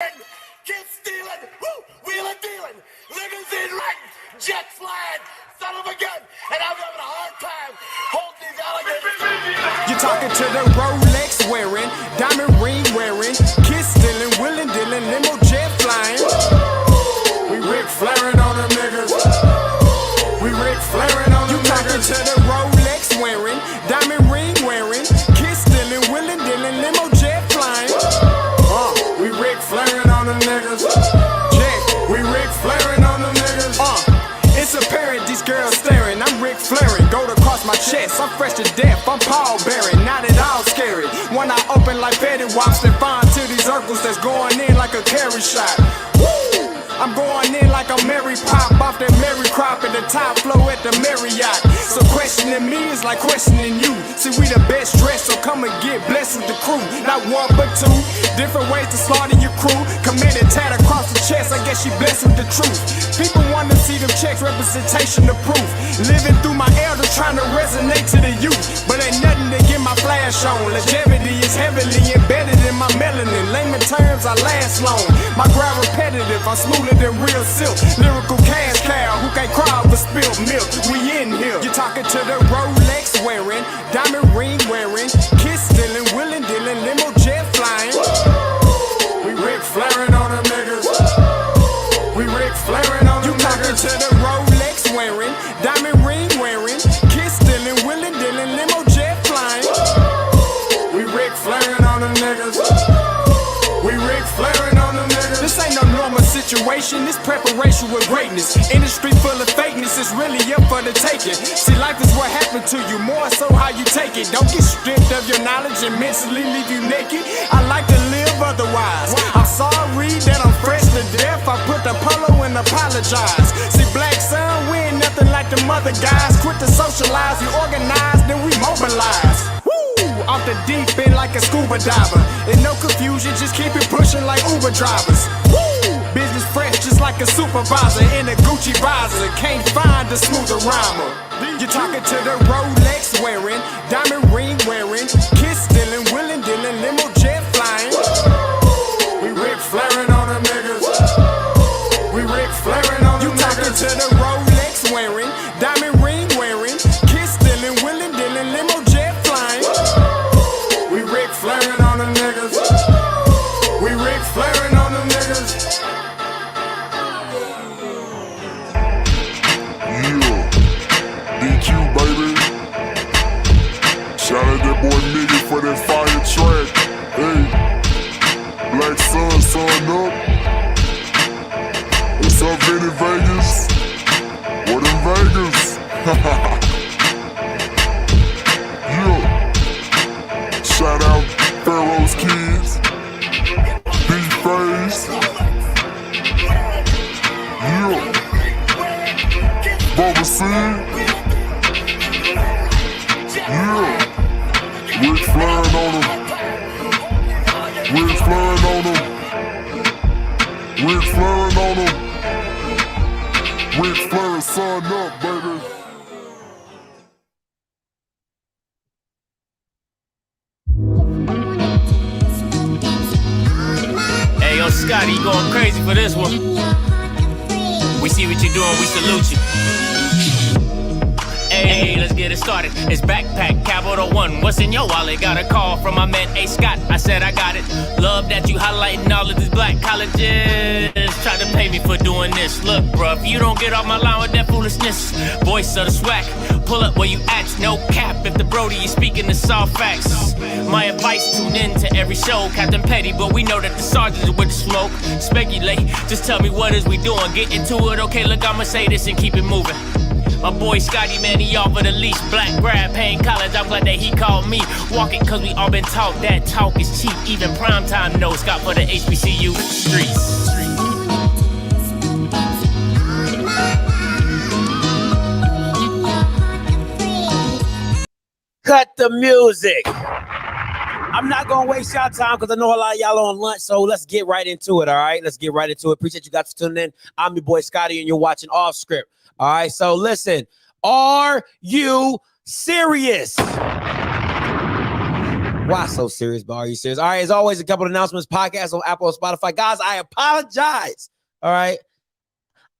stealing, kids stealing, wheeling dealing, limousine riding, jet flying, son of a gun, and I'm having a hard time holding these alligators. You're talking to the Rolex wearing, diamond ring wearing, kids stealing, wheeling dealing, limo jet flying. We Ric Flairing on them niggas. We Ric Flairing on them niggas. You talking to the Rolex wearing, diamond ring wearing, kids stealing, wheeling dealing, limo jet flying. We Ric Flairing on them niggas. Check, we Ric Flairing on them niggas. It's apparent these girls staring. I'm Ric Flairing, gold across my chest. I'm fresh to death, I'm Paul Bearing. Not at all scary. When I open like Betty Wops, then find to these Urkels that's going in like a carry shot. Woo! I'm going in like a Mary Pop off that Mary Crop at the top flow at the Marriott. So questioning me is like questioning you. See, we the best dressed, so come and get blessed with the crew. Not one but two, different ways to slaughter your crew. Committed tat across the chest, I guess she blessed with the truth. People want to see them checks, representation of proof. Living through my elders, trying to resonate to the youth. But ain't nothing to get my flash on. Longevity is heavily embedded in my melanin. Layman terms, I last long. My grind repetitive, I'm smoother than real silk. Lyrical cash cow who can't cry over spilled milk. We in here. You're talking to the Rolex wearing, diamond ring wearing, kids stealing, wheeling dealing, limo jet flying. We Ric Flairing on them niggas. We Ric Flairing on them niggas. You talking to the Rolex wearing, diamond ring wearing, kids stealing, wheeling dealing, limo jet flying. We Ric Flairing on them niggas. We Ric Flairing on them niggas. This ain't no normal situation, this preparation with greatness. Industry full of fakeness, it's really up for the taking. See, life is what happened to you, more so how you take it. Don't get stripped of your knowledge and mentally leave you naked. I like to live otherwise. I'm sorry that I'm fresh to death. I put the polo and apologize. See, black son, we ain't nothing like the mother guys. Quit to socialize, we organize, then we mobilize. Off the deep end like a scuba diver. And no confusion, just keep it pushing like Uber drivers. Woo! Business fresh just like a supervisor in a Gucci visor. Can't find a smoother rhymer. You're talking to the Rolex wearing, diamond ring wearing, kids stealing, wheeling dealing, limo jet flying. We Ric Flairing on them niggas. We Ric Flairing on them niggas. You talking to the Rolex wearing, diamond ring wearing, kids stealing, wheeling dealing, limo jet flying. We Ric Flairing on them niggas. We Ric Flairing on them niggas. Yeah, DQ baby. Shout out that boy Nigga for that fire track. Hey, Black Sun, sun up. What's up, Vinny Vegas? What in Vegas? Yeah. Shout out Pharaoh's Kids, B-Face, yeah, Bubba C, yeah, Ric Flairing on them, Ric Flairing on them, Ric Flairing on them, Ric Flairing, son up, baby. Yo, Scotty, you going crazy for this one. We see what you're doing, we salute you. Hey, let's get it started. It's Backpack Capital One. What's in your wallet? Got a call from my man A. Scott. I said I got it. Love that you highlighting all of these black colleges. Try to pay me for doing this. Look, bruh, if you don't get off my line with that foolishness, voice of the SWAC, pull up where you at. No cap if the Brody is speaking the soft facts. My advice, tune in to every show. Captain Petty, but we know that the sergeants are with the smoke. Speculate, just tell me what is we doing. Get into it, okay, look, I'ma say this and keep it moving. My boy Scotty, man, he offered a leash. Black grad, paying college, I'm glad that he called me. Walking cause we all been taught that talk is cheap. Even primetime knows Scott for the HBCU streets. Cut the music. I'm not gonna waste y'all time because I know a lot of y'all on lunch, so let's get right into it, all right? Let's get right into it. Appreciate you guys for tuning in. I'm your boy Scotty, and you're watching Off Script. All right, so listen, are you serious? Why so serious, but are you serious? All right, as always, a couple of announcements. Podcast on Apple and Spotify. Guys, I apologize. All right.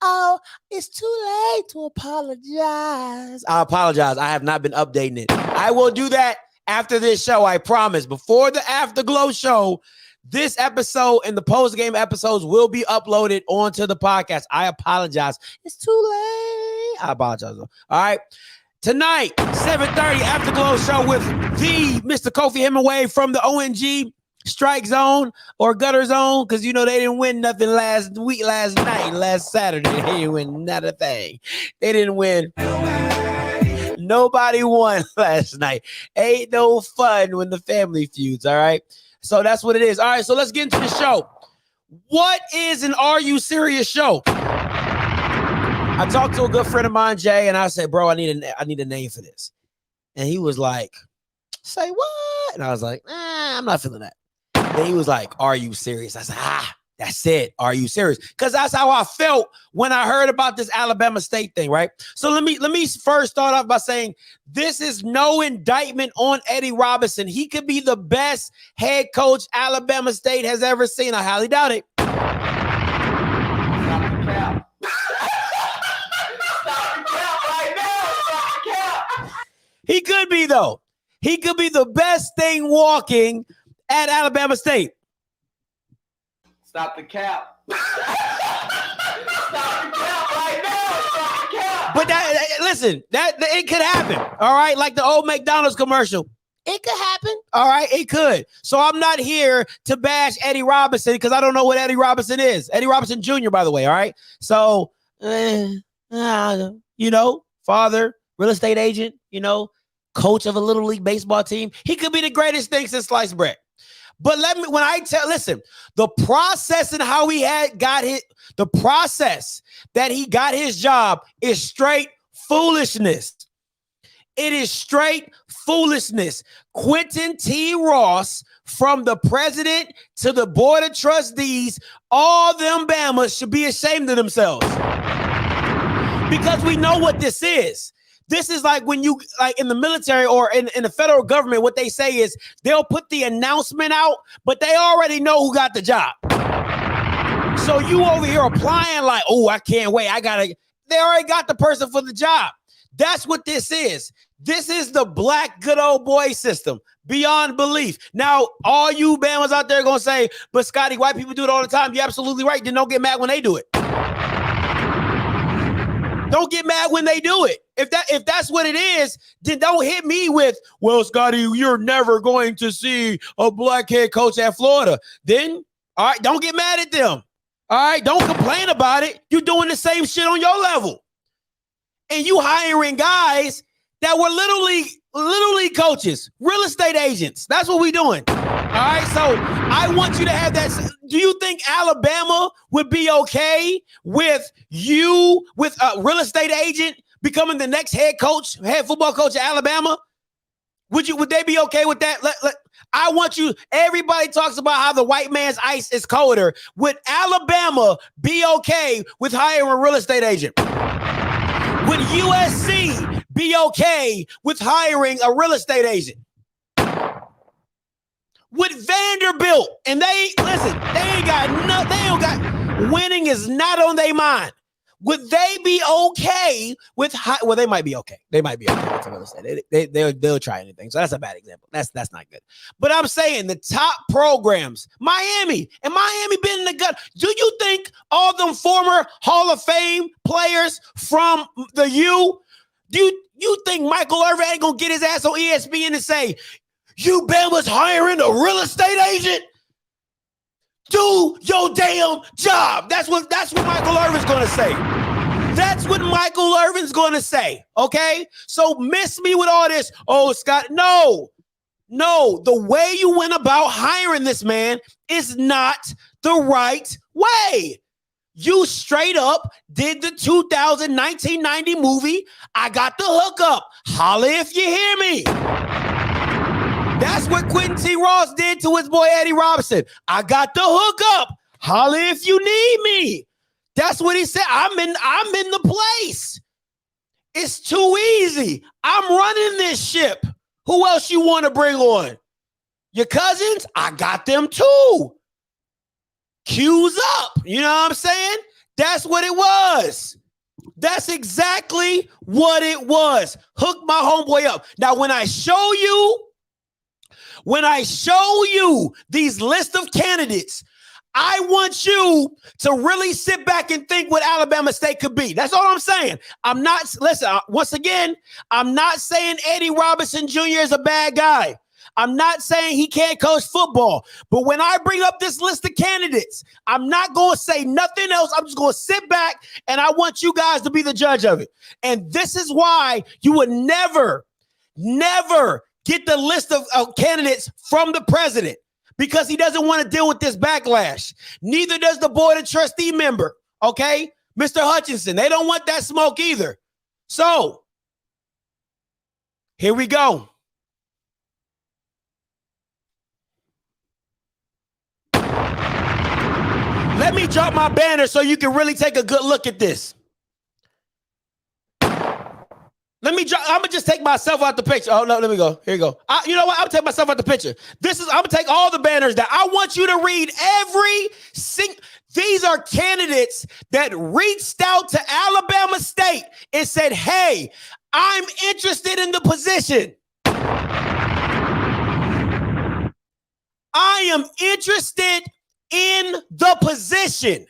Oh, it's too late to apologize. I apologize. I have not been updating it. I will do that after this show, I promise. Before the Afterglow show, this episode and the post-game episodes will be uploaded onto the podcast. I apologize. It's too late. I apologize. All right. Tonight, 7:30, Afterglow show with the Mr. Kofi Hemingway from the ONG Strike Zone or Gutter Zone, because you know they didn't win nothing last Saturday. They didn't win not a thing. They didn't win. Nobody won last night. Ain't no fun when the family feuds, all right? So that's what it is. All right, so let's get into the show. What is an Are You Serious show? I talked to a good friend of mine, Jay, and I said, bro, I need a name for this. And he was like, say what? And I was like, I'm not feeling that. Then he was like, are you serious? I said, that's it. Are you serious? Because that's how I felt when I heard about this Alabama State thing, right? So let me first start off by saying this is no indictment on Eddie Robinson. He could be the best head coach Alabama State has ever seen. I highly doubt it. He could be, though. He could be the best thing walking at Alabama State. Stop the cap. Stop the cap right now. Stop the cap. But listen, it could happen. All right. Like the old McDonald's commercial. It could happen. All right. It could. So I'm not here to bash Eddie Robinson because I don't know what Eddie Robinson is. Eddie Robinson Jr., by the way. All right. So, father, real estate agent, coach of a little league baseball team. He could be the greatest thing since sliced bread. But listen, the process and how the process that he got his job is straight foolishness. It is straight foolishness. Quentin T. Ross, from the president to the board of trustees, all them Bamas should be ashamed of themselves. Because we know what this is. This is like when you, like in the military or in the federal government, what they say is they'll put the announcement out, but they already know who got the job. So you over here applying like, oh, I can't wait. They already got the person for the job. That's what this is. This is the black good old boy system beyond belief. Now, all you Bamas out there going to say, but Scotty, white people do it all the time. You're absolutely right. Then don't get mad when they do it. Don't get mad when they do it. If that's what it is, then don't hit me with, well, Scotty, you're never going to see a black head coach at Florida. Then, all right, don't get mad at them. All right, don't complain about it. You're doing the same shit on your level. And you hiring guys that were little league coaches, real estate agents. That's what we're doing. All right, so I want you to have that. Do you think Alabama would be okay with you, with a real estate agent becoming the next head football coach of Alabama? Would they be okay with that? I want you, everybody talks about how the white man's ice is colder. Would Alabama be okay with hiring a real estate agent? Would USC be okay with hiring a real estate agent? With Vanderbilt, and winning is not on their mind. Would they be okay with well, they might be okay. They might be okay with real estate. They'll try anything. So that's a bad example. That's not good. But I'm saying the top programs, Miami been in the gut. Do you think all them former Hall of Fame players from the U, do you think Michael Irvin ain't gonna get his ass on ESPN and say, you Bama's hiring a real estate agent? Do your damn job. That's what Michael Irvin's going to say. That's what Michael Irvin's going to say, okay? So miss me with all this. Oh, Scott, no. The way you went about hiring this man is not the right way. You straight up did the 1990 movie, I Got the Hookup. Holla if you hear me. That's what Quentin T. Ross did to his boy Eddie Robinson. I got the hookup. Holla if you need me. That's what he said. I'm in the place. It's too easy. I'm running this ship. Who else you want to bring on? Your cousins, I got them too. Q's up. You know what I'm saying? That's what it was. That's exactly what it was. Hook my homeboy up. Now, when I show you these list of candidates, I want you to really sit back and think what Alabama State could be. That's all I'm saying. Once again, I'm not saying Eddie Robinson Jr. is a bad guy. I'm not saying he can't coach football. But when I bring up this list of candidates, I'm not going to say nothing else. I'm just going to sit back, and I want you guys to be the judge of it. And this is why you would never get the list of candidates from the president, because he doesn't want to deal with this backlash. Neither does the board of trustee member, okay? Mr. Hutchinson, they don't want that smoke either. So, here we go. Let me drop my banner so you can really take a good look at this. I'm gonna just take myself out the picture. Oh no, let me go. Here you go. You know what? I'm gonna take myself out the picture. I'm gonna take all the banners down. I want you to read these are candidates that reached out to Alabama State and said, hey, I'm interested in the position. I am interested in the position.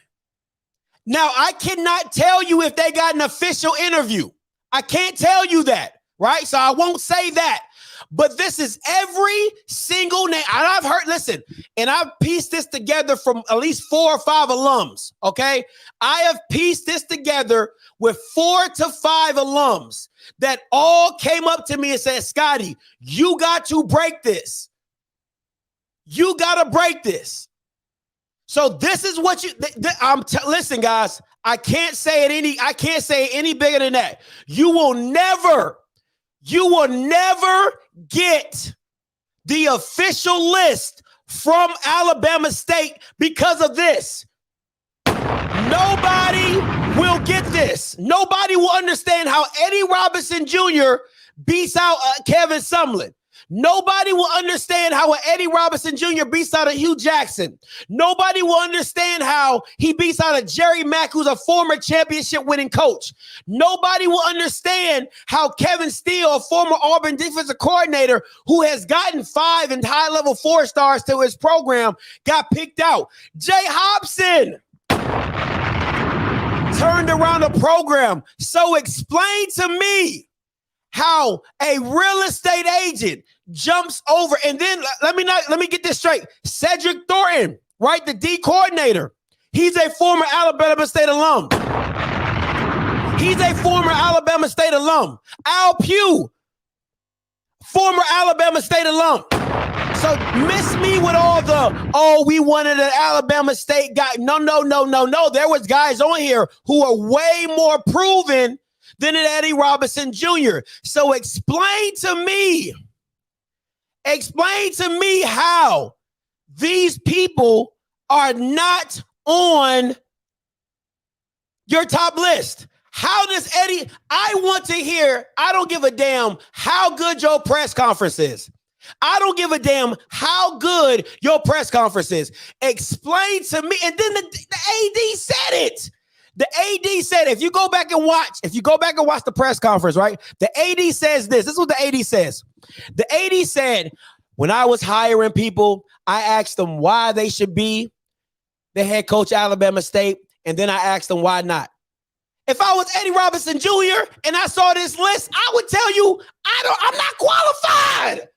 Now, I cannot tell you if they got an official interview. I can't tell you that, right? So I won't say that. But this is every single name. And I've pieced this together from at least 4 or 5 alums, okay? I have pieced this together with 4 to 5 alums that all came up to me and said, Scotty, you got to break this. You got to break this. So this is what listen, guys, I can't say it any bigger than that. You will never get the official list from Alabama State because of this. Nobody will get this. Nobody will understand how Eddie Robinson Jr. beats out Kevin Sumlin. Nobody will understand how Eddie Robinson Jr. beats out of Hugh Jackson. Nobody will understand how he beats out of Jerry Mack, who's a former championship winning coach. Nobody will understand how Kevin Steele, a former Auburn defensive coordinator who has gotten 5 and high-level 4 stars to his program, got picked out. Jay Hobson turned around the program. So explain to me how a real estate agent jumps over, and then let me get this straight. Cedric Thornton, right? The D coordinator. He's a former Alabama State alum. Al Pugh, former Alabama State alum. So miss me with all we wanted an Alabama State guy. No. There was guys on here who are way more proven than an Eddie Robinson Jr. So explain to me how these people are not on your top list. How does Eddie, I want to hear, I don't give a damn how good your press conference is. I don't give a damn how good your press conference is. Explain to me. And then the AD said it. The AD said, if you go back and watch the press conference, right? The AD says this. This is what the AD says. The AD said, when I was hiring people, I asked them why they should be the head coach at Alabama State, and then I asked them why not. If I was Eddie Robinson Jr. and I saw this list, I would tell you, I'm not qualified.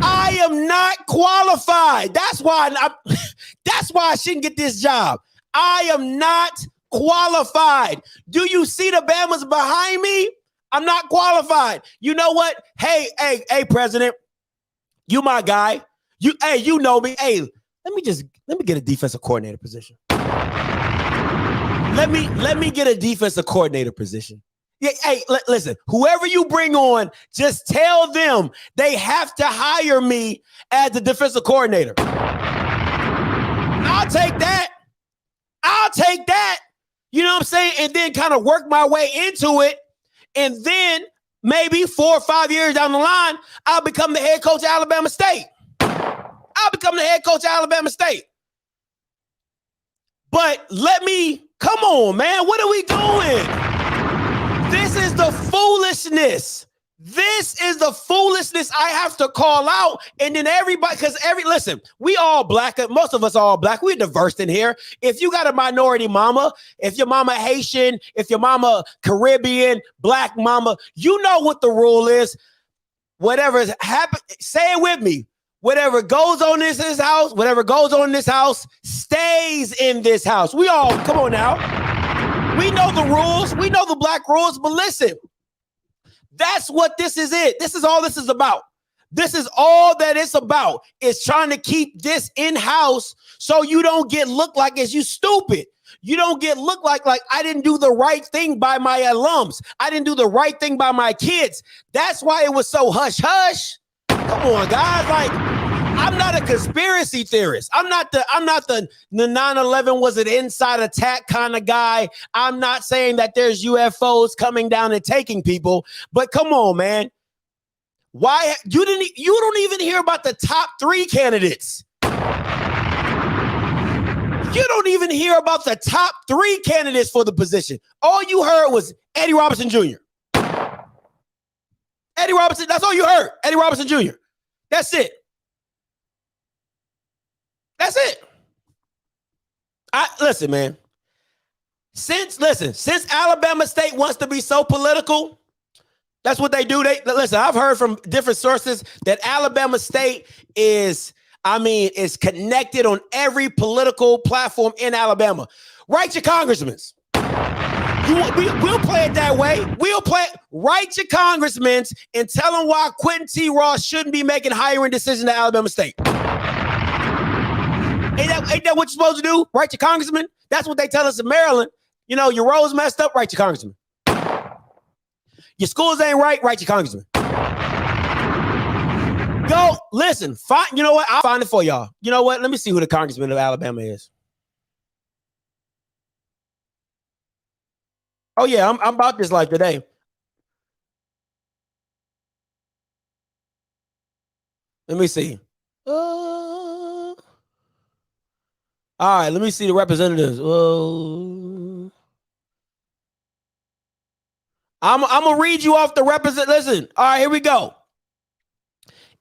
I am not qualified. That's why I shouldn't get this job. I am not qualified. Do you see the Bamas behind me? I'm not qualified. You know what? Hey, President, you my guy. You know me. Hey, let me get a defensive coordinator position. Let me get a defensive coordinator position. Yeah, hey, listen, whoever you bring on, just tell them they have to hire me as the defensive coordinator. I'll take that. You know what I'm saying? And then kind of work my way into it. And then maybe 4 or 5 years down the line, I'll become the head coach of Alabama State. I'll become the head coach of Alabama State. But come on, man. What are we doing? This is the foolishness. This is the foolishness I have to call out. And then everybody, listen, we all black. Most of us are all black. We're diverse in here. If you got a minority mama, if your mama Haitian, if your mama Caribbean, black mama, you know what the rule is. Whatever is happening, say it with me. Whatever goes on in this house, whatever goes on in this house stays in this house. We all, come on now. We know the rules. We know the black rules, but listen, that's what this is it. This is all this is about. This is all that it's about, is trying to keep this in-house so you don't get looked like as you stupid. You don't get looked like I didn't do the right thing by my alums. I didn't do the right thing by my kids. That's why it was so hush-hush. Come on, guys. Like, I'm not a conspiracy theorist. I'm not the 9/11 was an inside attack kind of guy. I'm not saying that there's UFOs coming down and taking people, but come on, man. Why you don't even hear about the top 3 candidates? You don't even hear about the top 3 candidates for the position. All you heard was Eddie Robinson Jr. Eddie Robinson, that's all you heard. Eddie Robinson Jr. That's it. That's it. Listen, man. Since Alabama State wants to be so political, that's what they do. Listen, I've heard from different sources that Alabama State is connected on every political platform in Alabama. Write your congressmen. We'll play it that way. Write your congressmen and tell them why Quentin T. Ross shouldn't be making hiring decisions at Alabama State. Ain't that what you're supposed to do? Write your congressman? That's what they tell us in Maryland. You know, your roads messed up, write your congressman. Your schools ain't right, write your congressman. Go, listen, you know what? I'll find it for y'all. You know what? Let me see who the congressman of Alabama is. Oh, yeah, I'm about this life today. Let me see. All right, let me see the representatives. I'm going to read you off the Listen, all right, here we go.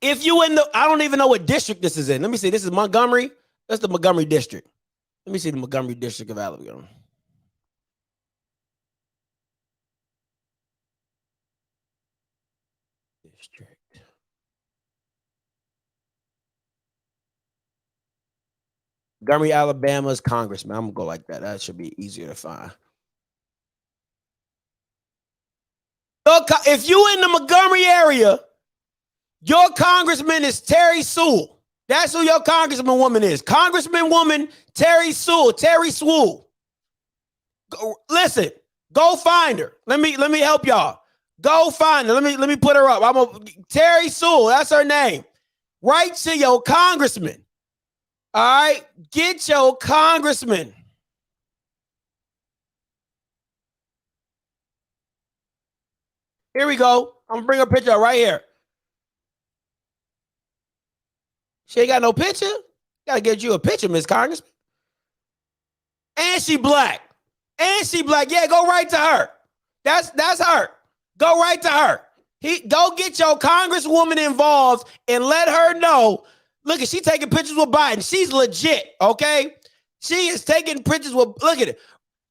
If you I don't even know what district this is in. Let me see. This is Montgomery. That's the Montgomery district. Let me see the Montgomery district of Alabama. District. Montgomery, Alabama's congressman. I'm going to go like that. That should be easier to find. If you in the Montgomery area, your congressman is Terry Sewell. That's who your congressman woman is. Congressman woman Terry Sewell. Terry Sewell. Listen, go find her. Let me help y'all. Go find her. Let me put her up. Terry Sewell. That's her name. Write to your congressman. All right, get your congressman. Here we go. I'm gonna bring her picture up right here. She ain't got no picture. Gotta get you a picture, Miss Congressman. And she black. Yeah, go right to her. That's her. Go right to her. Go get your congresswoman involved and let her know. Look, she taking pictures with Biden. She's legit, okay? She is taking pictures with, look at it.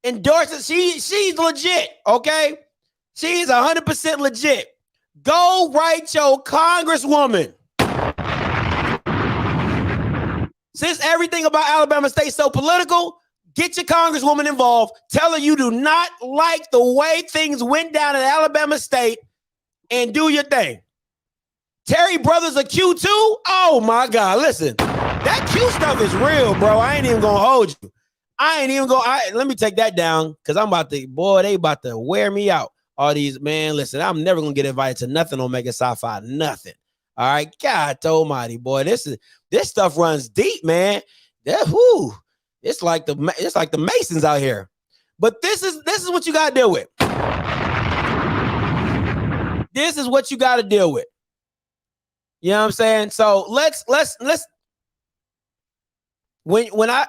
Endorses. She's legit, okay? She's 100% legit. Go write your congresswoman. Since everything about Alabama State is so political, get your congresswoman involved. Tell her you do not like the way things went down at Alabama State and do your thing. Terry Brothers a Q too? Oh my God, listen. That Q stuff is real, bro. I ain't even gonna hold you. Let me take that down because they about to wear me out. All these, man, listen, I'm never gonna get invited to nothing on Mega Sci-Fi, nothing. All right, God almighty, boy, this stuff runs deep, man. It's like the Masons out here. But this is what you gotta deal with. this is what you got to deal with. You know what I'm saying? So let's when I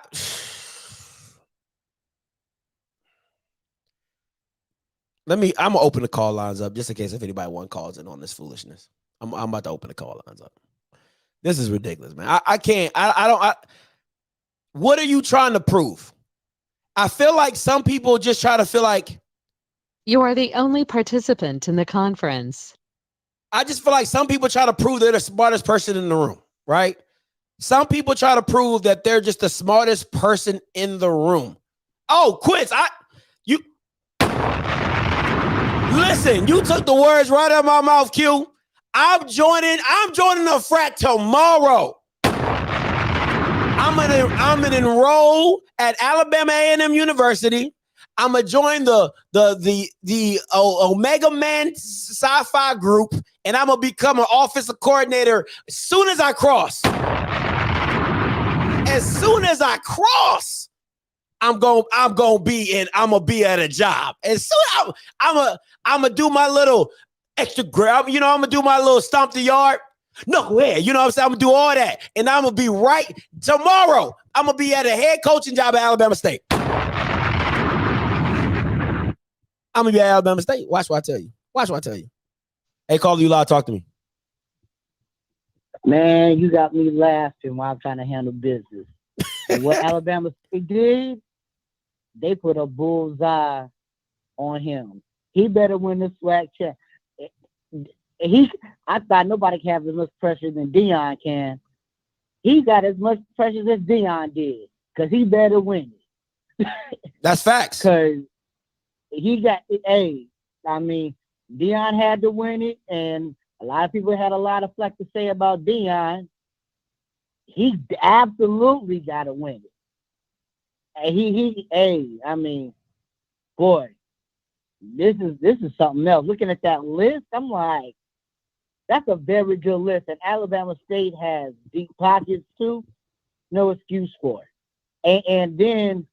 I'm gonna open the call lines up just in case if anybody wants calls in on this foolishness. I'm about to open the call lines up. This is ridiculous, man. I can't. What are you trying to prove? I feel like some people just try to feel like you are the only participant in the conference. I just feel like some people try to prove they're the smartest person in the room, right? Some people try to prove that they're just the smartest person in the room. Oh, Quince, listen, you took the words right out of my mouth, Q. I'm joining the frat tomorrow. I'm gonna enroll at Alabama A&M University. I'm gonna join the Omega Man Sci-Fi group, and I'm gonna become an offensive coordinator as soon as I cross. As soon as I cross, I'm gonna be at a job. As soon I'm gonna do my little extra grab, I'm gonna do my little stomp the yard. No way, you know what I'm saying? I'm gonna do all that, and I'm gonna be right tomorrow. I'm gonna be at a head coaching job at Alabama State. I'm gonna be at Alabama State. Watch what I tell you. Watch what I tell you. Hey, caller, you loud, talk to me. Man, you got me laughing while I'm trying to handle business. And what Alabama State did, they put a bullseye on him. He better win the SWAC check. I thought nobody can have as much pressure than Dion can. He got as much pressure as Dion did because he better win it. That's facts. Because he got Dion had to win it, and a lot of people had a lot of flack to say about Dion. He absolutely got to win it. And boy, this is something else. Looking at that list, I'm like, that's a very good list. And Alabama State has deep pockets too. No excuse for it. And then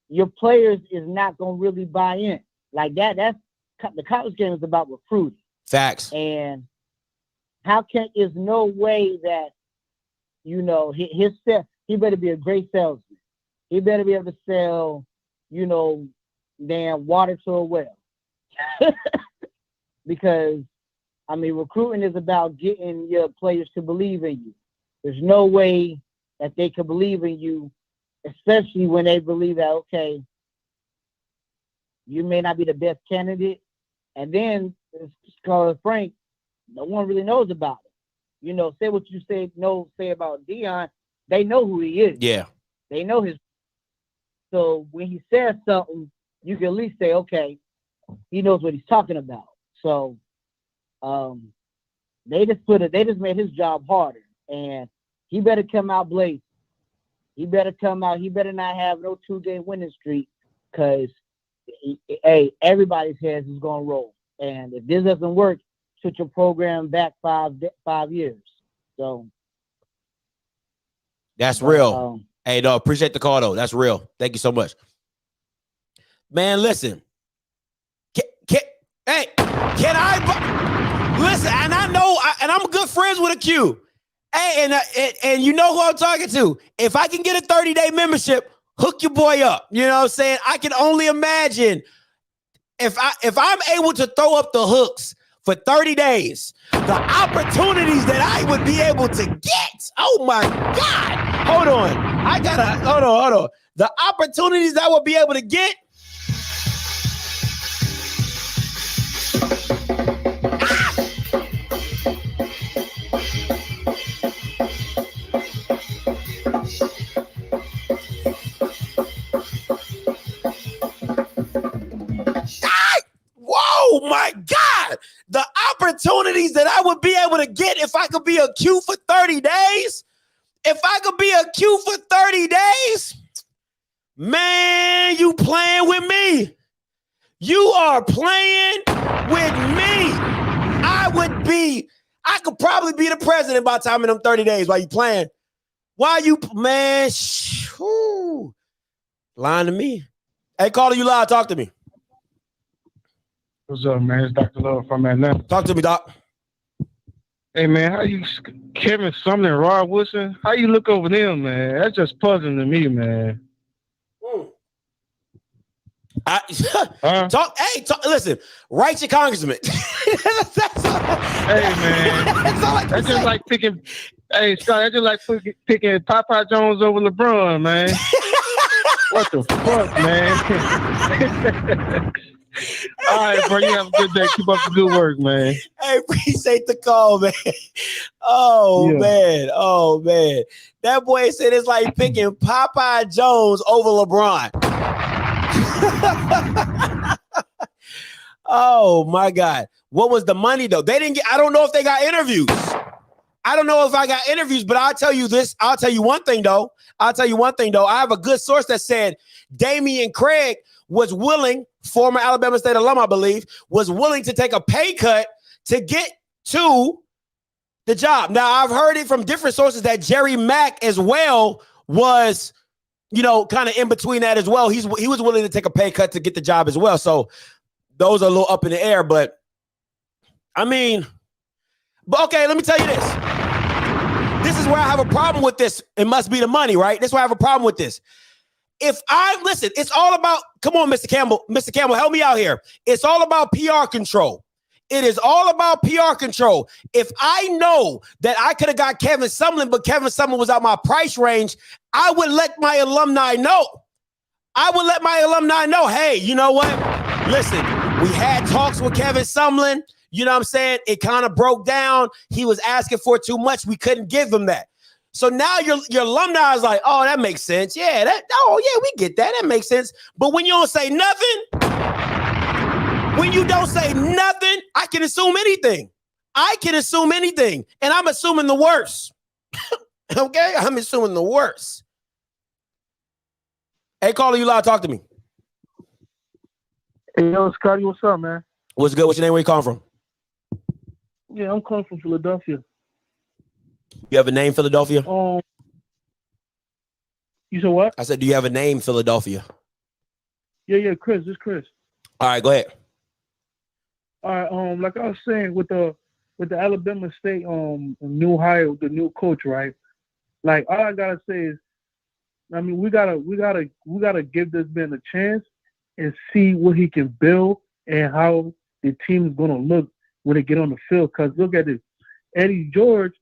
your players is not going to really buy in. Like that's the college game is about recruiting. Facts. And is no way that, he better be a great salesman. He better be able to sell, damn water to a well. Because, recruiting is about getting your players to believe in you. There's no way that they can believe in you, especially when they believe that, okay, you may not be the best candidate. And then, Scarlet Frank, no one really knows about it. Say what you say about Dion. They know who he is. Yeah. They know his. So when he says something, you can at least say, okay, he knows what he's talking about. So they just made his job harder. And he better come out blazing. He better come out. He better not have no 2-game winning streak because, everybody's heads is going to roll. And if this doesn't work, switch your program back 5 years. So that's real. Hey, no, appreciate the call though. That's real. Thank you so much, man. Listen, can I listen? And I know, and I'm good friends with a Q. Hey, and you know who I'm talking to. If I can get a 30-day membership, hook your boy up. You know what I'm saying? I can only imagine if I'm able to throw up the hooks for 30 days, the opportunities that I would be able to get. Oh my God. Hold on. Hold on. The opportunities I would be able to get. Oh my God, the opportunities that I would be able to get if I could be a Q for 30 days. If I could be a Q for 30 days, man, you playing with me. You are playing with me. I could probably be the president by the time in them 30 days while you playing. Lying to me. Hey, caller, you live, talk to me. What's up, man? It's Dr. Love from Atlanta. Talk to me, Doc. Hey, man, how you, Kevin Sumlin and Rod Wilson, how you look over them, man? That's just puzzling to me, man. Listen, write your congressman. That's all. Hey, man. That's all I can That's say. just like picking, hey, Scott, that's just like picking Popeye Jones over LeBron, man. What the fuck, man? All right, bro, you have a good day. Keep up the good work, man. I appreciate the call, man. Oh, Yeah. man. Oh, man. That boy said it's like picking Popeye Jones over LeBron. Oh, my God. What was the money, though? They didn't get, I don't know if they got interviews. I don't know if I got interviews, but I'll tell you this. I'll tell you one thing, though. I have a good source that said Damian Craig was willing, former Alabama State alum, I believe, was willing to take a pay cut to get to the job. Now, I've heard it from different sources that Jerry Mack as well was, kind of in between that as well. He was willing to take a pay cut to get the job as well. So those are a little up in the air, but okay, let me tell you this. This is where I have a problem with this. It must be the money, right? This is where I have a problem with this. It's all about, come on, Mr. Campbell. Mr. Campbell, help me out here. It's all about PR control. It is all about PR control. If I know that I could have got Kevin Sumlin, but Kevin Sumlin was out my price range, I would let my alumni know. Hey, you know what? Listen, we had talks with Kevin Sumlin. You know what I'm saying? It kind of broke down. He was asking for too much. We couldn't give him that. So now your alumni is like, oh, that makes sense. Yeah, we get that. That makes sense. But when you don't say nothing, I can assume anything. And I'm assuming the worst. Okay? I'm assuming the worst. Hey, caller, you live. Talk to me. Hey, yo, Scotty, what's up, man? What's good? What's your name? Where you calling from? Yeah, I'm calling from Philadelphia. You have a name, Philadelphia? You said what? I said, do you have a name, Philadelphia? Yeah, Chris. This is Chris. All right, go ahead. All right, like I was saying with the Alabama State new hire, the new coach, right? Like all I gotta say is, I mean, we gotta give this man a chance and see what he can build and how the team is gonna look when they get on the field. Cause look at this, Eddie George.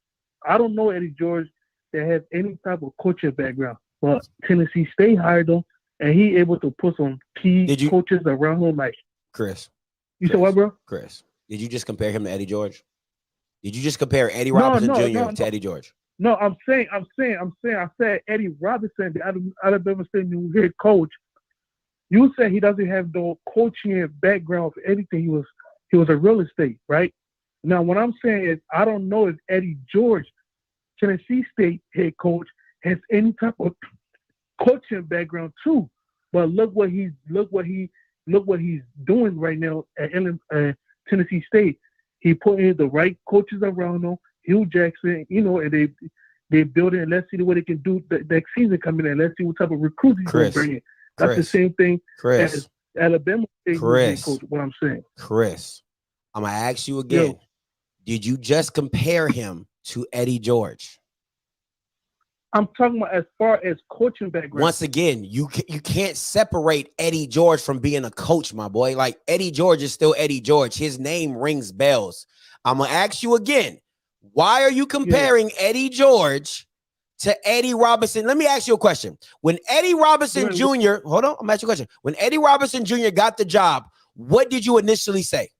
I don't know Eddie George that has any type of coaching background, but Tennessee State hired him, and he able to put some key coaches around him. Like Chris, you said what, bro? Chris, did you just compare him to Eddie George? Did you just compare Eddie Robinson Jr. to Eddie George? No, I'm saying. I said Eddie Robinson, the Alabama State new head coach. You said he doesn't have no coaching background for anything. He was a real estate, right? Now, what I'm saying is, I don't know if Eddie George, Tennessee State head coach, has any type of coaching background too. But look what he's doing right now at Tennessee State. He put in the right coaches around him, Hugh Jackson, and they build it. And let's see what they can do next season coming in. Let's see what type of recruits he's going to bring in. That's the same thing as Alabama State coach. What I'm saying, Chris, I'm gonna ask you again. Yo. Did you just compare him to Eddie George? I'm talking about as far as coaching background. Once again, you can't separate Eddie George from being a coach, my boy. Like Eddie George is still Eddie George. His name rings bells. I'm gonna ask you again. Why are you comparing Eddie George to Eddie Robinson? Let me ask you a question. When Eddie Robinson Jr. Hold on, I'm gonna ask you a question. When Eddie Robinson Jr. got the job, what did you initially say?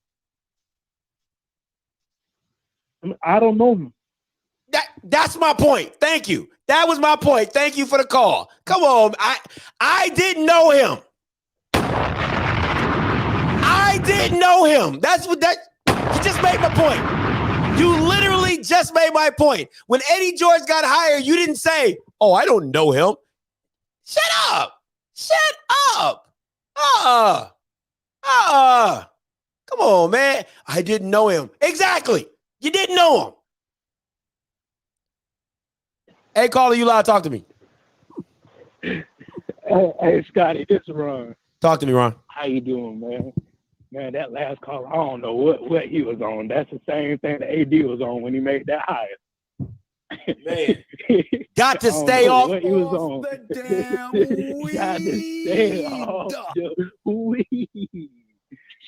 I don't know him. That's my point. Thank you. That was my point. Thank you for the call. Come on. I didn't know him. That's what you just made my point. You literally just made my point. When Eddie George got hired, you didn't say, oh, I don't know him. Shut up. Come on, man. I didn't know him. Exactly. You didn't know him. Hey, caller, you live. Talk to me. Hey, Scotty, this is Ron. Talk to me, Ron. How you doing, man? Man, that last call, I don't know what he was on. That's the same thing that AD was on when he made that hire. Man, got to stay off what he was on. the damn Got to stay off the weed.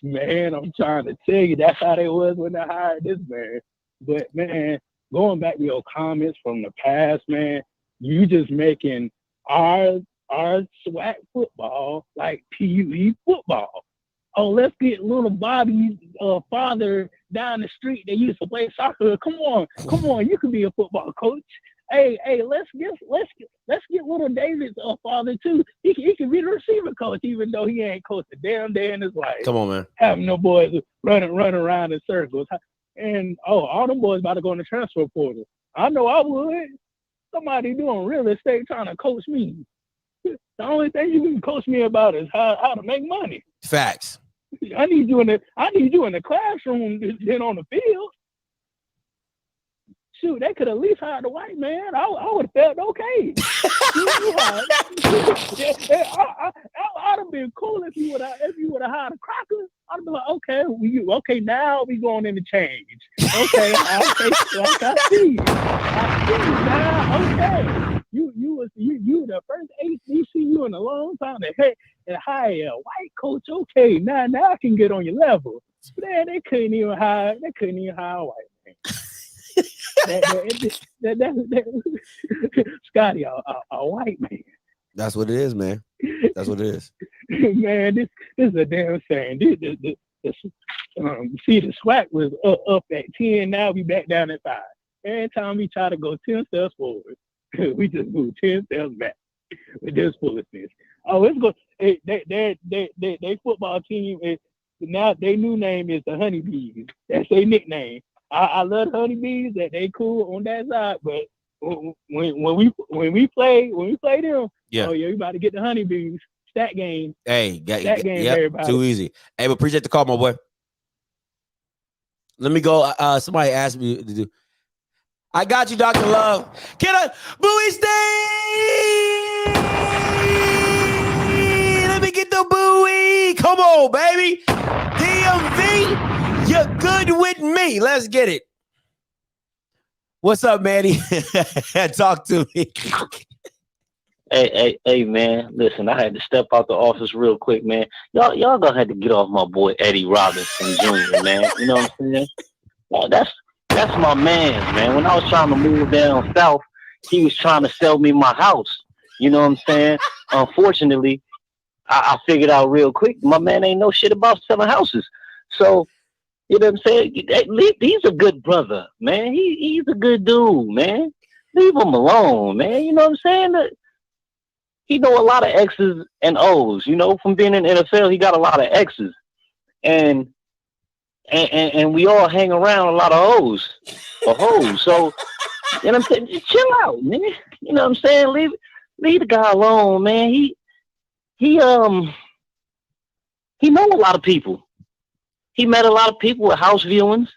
Man, I'm trying to tell you, that's how they was when they hired this man. But man, going back to your comments from the past, man, you just making our SWAC football like PUE football. Oh, let's get little Bobby's father down the street that used to play soccer. Come on, you can be a football coach. Hey, let's get little David's father too. He can be the receiver coach, even though he ain't coached a damn day in his life. Come on, man. Having no boys running around in circles. And all them boys about to go in the transfer portal. I know I would. Somebody doing real estate trying to coach me. The only thing you can coach me about is how to make money. Facts. I need you in the classroom than on the field. Shoot, they could at least hire the white man. I would have felt okay. I'd have been cool if you would have hired a cracker. I'd have been like, okay, now we going into change. Okay, like I see now. Okay, you the first HBCU in a long time to hire a white coach. Okay, now I can get on your level. Man, they couldn't even hire a white man. Scotty, a white man. That's what it is, man. That's what it is. Man, this is a damn shame. See, the SWAC was up at 10. Now we back down at 5. Every time we try to go 10 steps forward, we just move 10 steps back with this foolishness. Oh, it's good. They football team is now their new name is the Honeybees. That's their nickname. I love the Honeybees. That they cool on that side, but when we play them, yeah, oh yeah, we about to get the Honeybees. Stat game. Hey, stat game. Yep, Everybody. too easy. Hey, but appreciate the call, my boy. Let me go. Somebody asked me to do. I got you, Dr. Love. Get a Bowie State. Let me get the Bowie. Come on, baby. DMV, you're good with me. Let's get it. What's up, Manny? Talk to me. Hey, man. Listen, I had to step out the office real quick, man. Y'all gonna have to get off my boy Eddie Robinson Jr., man. You know what I'm saying? Well, that's my man. When I was trying to move down south, he was trying to sell me my house. You know what I'm saying? Unfortunately, I figured out real quick, my man ain't no shit about selling houses. So, you know what I'm saying? He's a good brother, man. He's a good dude, man. Leave him alone, man. You know what I'm saying? He know a lot of X's and O's. You know, from being in the NFL, he got a lot of X's. And we all hang around a lot of O's or hoes. So, you know what I'm saying? Just chill out, man. You know what I'm saying? Leave the guy alone, man. He know a lot of people. He met a lot of people at house viewings.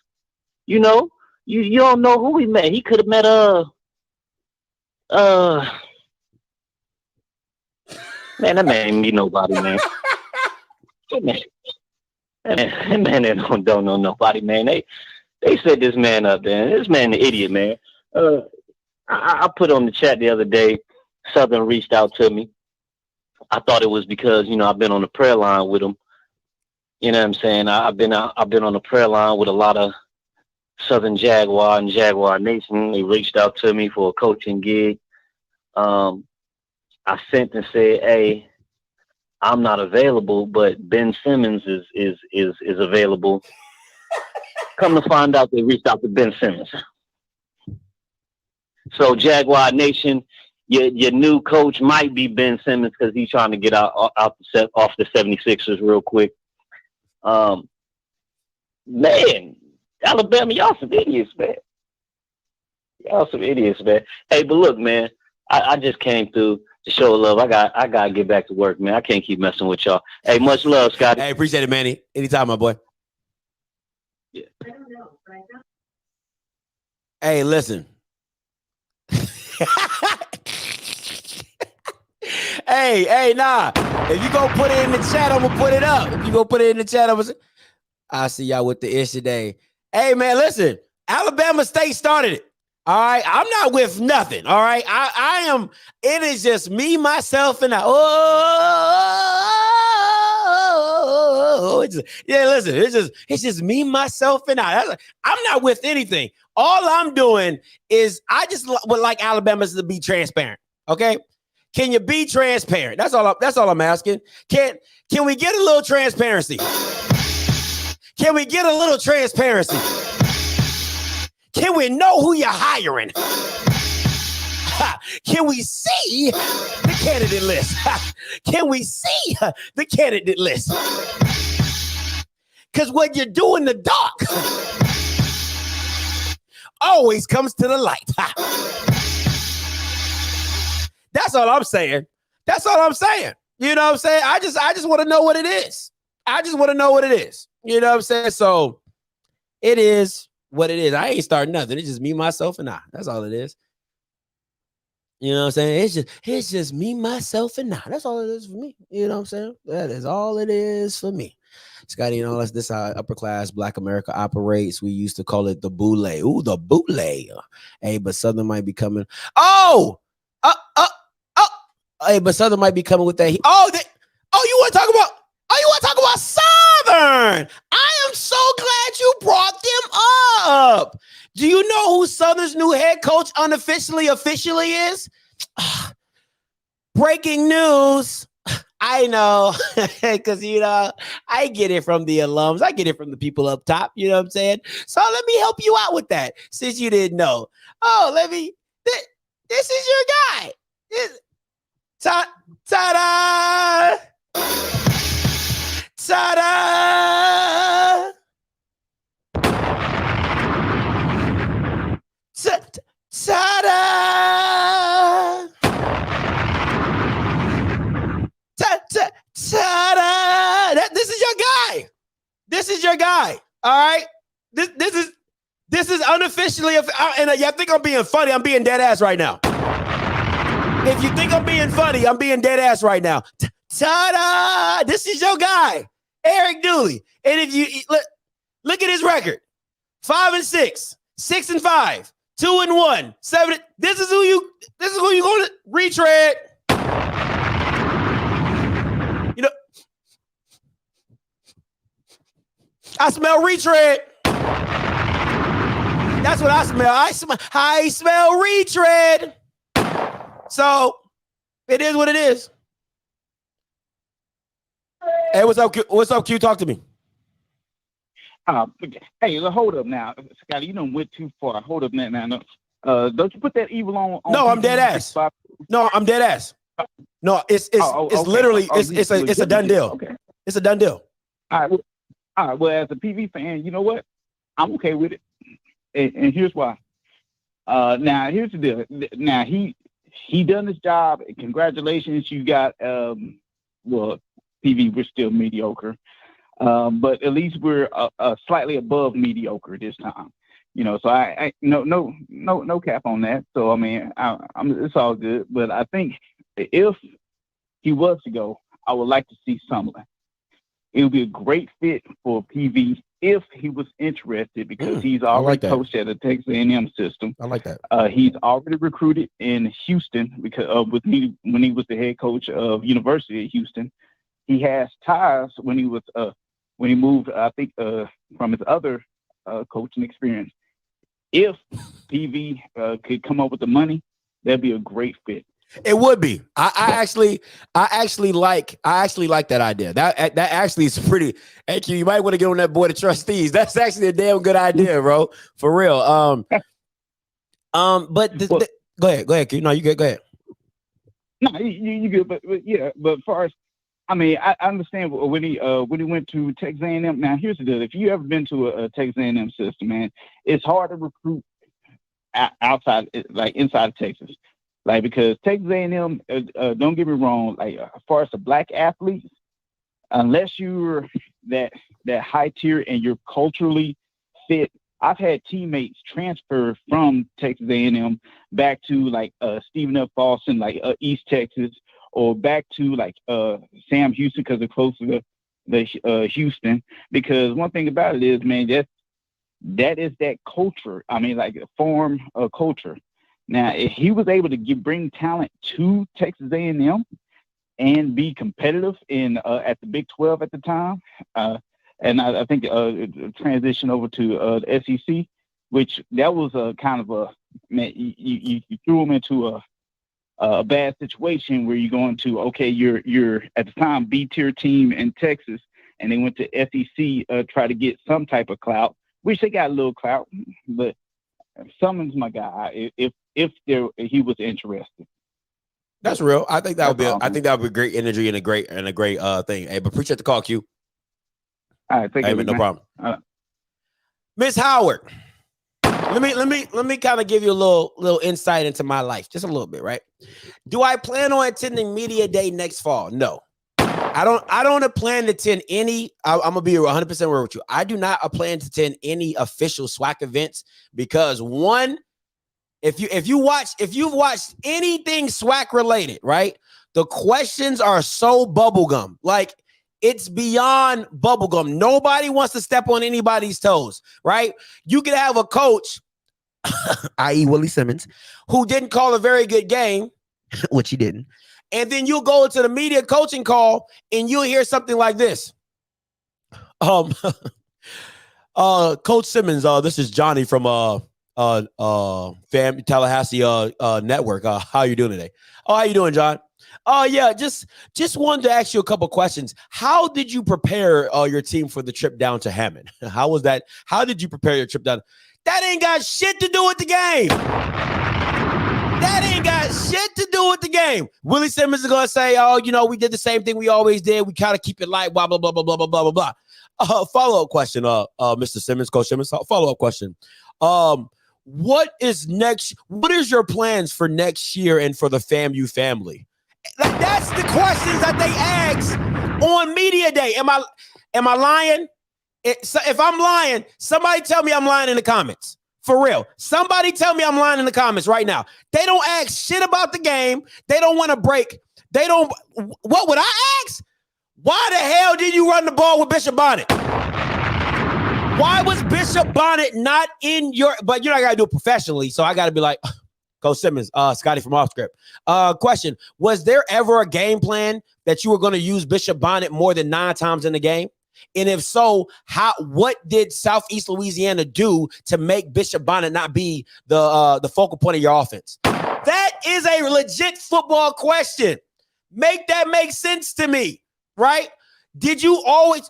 You know, you don't know who he met. He could have met man, that man ain't meet nobody, man. That man don't know nobody, man. They set this man up, man. This man an idiot, man. I put on the chat the other day, Southern reached out to me. I thought it was because, you know, I've been on the prayer line with him. You know what I'm saying? I've been on the prayer line with a lot of Southern Jaguar and Jaguar Nation. They reached out to me for a coaching gig. I sent and said, hey, I'm not available, but Ben Simmons is available. Come to find out, they reached out to Ben Simmons. So Jaguar Nation, your new coach might be Ben Simmons because he's trying to get off the 76ers real quick. Man, Alabama, y'all some idiots, man. Y'all some idiots, man. Hey, but look, man, I just came through to show love. I gotta get back to work, man. I can't keep messing with y'all. Hey, much love, Scotty. Hey, appreciate it, Manny. Anytime, my boy. Yeah. Hey, listen. hey, nah. If you go put it in the chat, I'm gonna put it up. If you go put it in the chat, I see y'all with the ish today. Hey, man, listen. Alabama State started it. All right. I'm not with nothing. All right. I am. It is just me, myself, and I. Listen. It's just me, myself, and I. I'm not with anything. All I'm doing is I just would like Alabama to be transparent. Okay. Can you be transparent? That's all I'm asking. Can we get a little transparency? Can we get a little transparency? Can we know who you're hiring? Can we see the candidate list? Can we see the candidate list? Because what you do in the dark always comes to the light. That's all I'm saying. That's all I'm saying. You know what I'm saying? I just want to know what it is. I just want to know what it is. You know what I'm saying? So it is what it is. I ain't starting nothing. It's just me, myself, and I. That's all it is. You know what I'm saying? It's just me, myself, and I. That's all it is for me. You know what I'm saying? That is all it is for me. Scotty, you know, this is how upper class Black America operates. We used to call it the boule. Ooh, the boule. Hey, but Southern might be coming. Hey, but Southern might be coming with that. You want to talk about? Oh, you want to talk about Southern? I am so glad you brought them up. Do you know who Southern's new head coach officially is? Breaking news. I know, because, you know, I get it from the alums. I get it from the people up top. You know what I'm saying? So let me help you out with that since you didn't know. This is your guy. Ta-da! Ta-da! Ta-da! Ta-da! This is your guy. This is your guy. All right. This is unofficially, and I think I'm being funny. I'm being dead ass right now. If you think I'm being funny, I'm being dead ass right now. Ta-da! This is your guy, Eric Dooley. And if you look at his record: 5-6, 6-5, 2-1, 7. This is who you going to retread. You know, I smell retread. That's what I smell. I smell retread. So it is what it is. Hey, what's up, Q? What's up, Q? Talk to me. Hey, hold up now, Scotty. You done went too far. Hold up now. Don't you put that evil on? No, I'm dead ass. No, I'm dead ass. No, it's literally it's a done deal. Okay, it's a done deal. All right. Well, as a PV fan, you know what? I'm okay with it, and here's why. Now here's the deal. Now he done his job. Congratulations, you got well, PV, we're still mediocre, but at least we're slightly above mediocre this time. You know, so I no cap on that. So I mean, it's all good. But I think if he was to go, I would like to see Summerlin. It would be a great fit for PV if he was interested, because he's already coached at the Texas A&M system. I like that. He's already recruited in Houston because with me when he was the head coach of University of Houston. He has ties when he moved, I think, from his other coaching experience. If PV could come up with the money, that'd be a great fit. It would be. I actually like that idea. That actually is pretty. Actually, you might want to get on that board of trustees. That's actually a damn good idea, bro. For real. But go ahead, Q. No, you good. Go ahead. No, you good. But yeah, but as far as I mean, I understand when he went to Texas A&M. Now, here's the deal: if you ever been to a Texas A&M system, man, it's hard to recruit outside, like inside of Texas. Like, because Texas A&M, don't get me wrong, like as far as the black athletes, unless you're that high tier and you're culturally fit, I've had teammates transfer from Texas A&M back to like Stephen F. Austin, like East Texas, or back to like Sam Houston because they're close to Houston, because one thing about it is, man, that is that culture. I mean, like a form of culture. Now, if he was able to bring talent to Texas A&M and be competitive in at the Big 12 at the time, and I think transition over to the SEC, which that was a kind of a, man, you threw him into a bad situation where you're going to, okay, you're at the time B-tier team in Texas, and they went to SEC try to get some type of clout, which they got a little clout, but Summons my guy if he was interested. That's real. I think that would be. I think that would be great energy and a great thing. Hey, but appreciate the call, Q. All right, thank you. No problem. Miss Howard, let me kind of give you a little insight into my life, just a little bit, right? Do I plan on attending Media Day next fall? No, I don't plan to attend any. I'm gonna be 100% real with you. I do not plan to attend any official SWAC events because one, if you've watched anything SWAC related, right? The questions are so bubblegum, like it's beyond bubblegum. Nobody wants to step on anybody's toes, right? You could have a coach, i.e. Willie Simmons, who didn't call a very good game, which he didn't. And then you'll go to the media coaching call and you'll hear something like this. Coach Simmons, this is Johnny from Tallahassee network. How you doing today? Oh, how you doing, John? Oh, yeah, just wanted to ask you a couple questions. How did you prepare your team for the trip down to Hammond? How was that? How did you prepare your trip down? That ain't got shit to do with the game. That ain't got shit to do with the game. Willie Simmons is going to say, oh, we did the same thing we always did. We kind of keep it light, blah, blah, blah, blah, blah, blah, blah, blah. Follow-up question, Mr. Simmons, Coach Simmons, follow-up question. What is next? What is your plans for next year and for the FAMU family? Like, that's the questions that they ask on Media Day. Am I lying? If I'm lying, somebody tell me I'm lying in the comments. For real. Somebody tell me I'm lying in the comments right now. They don't ask shit about the game. They don't want to break. What would I ask? Why the hell did you run the ball with Bishop Bonnet? Why was Bishop Bonnet not in your, but I got to do it professionally. So I got to be like, Coach Simmons, Scotty from Off Script. Question, was there ever a game plan that you were going to use Bishop Bonnet more than 9 times in the game? And if so, what did Southeast Louisiana do to make Bishop Bonnet not be the focal point of your offense? That is a legit football question. Make that make sense to me, right? Did you always...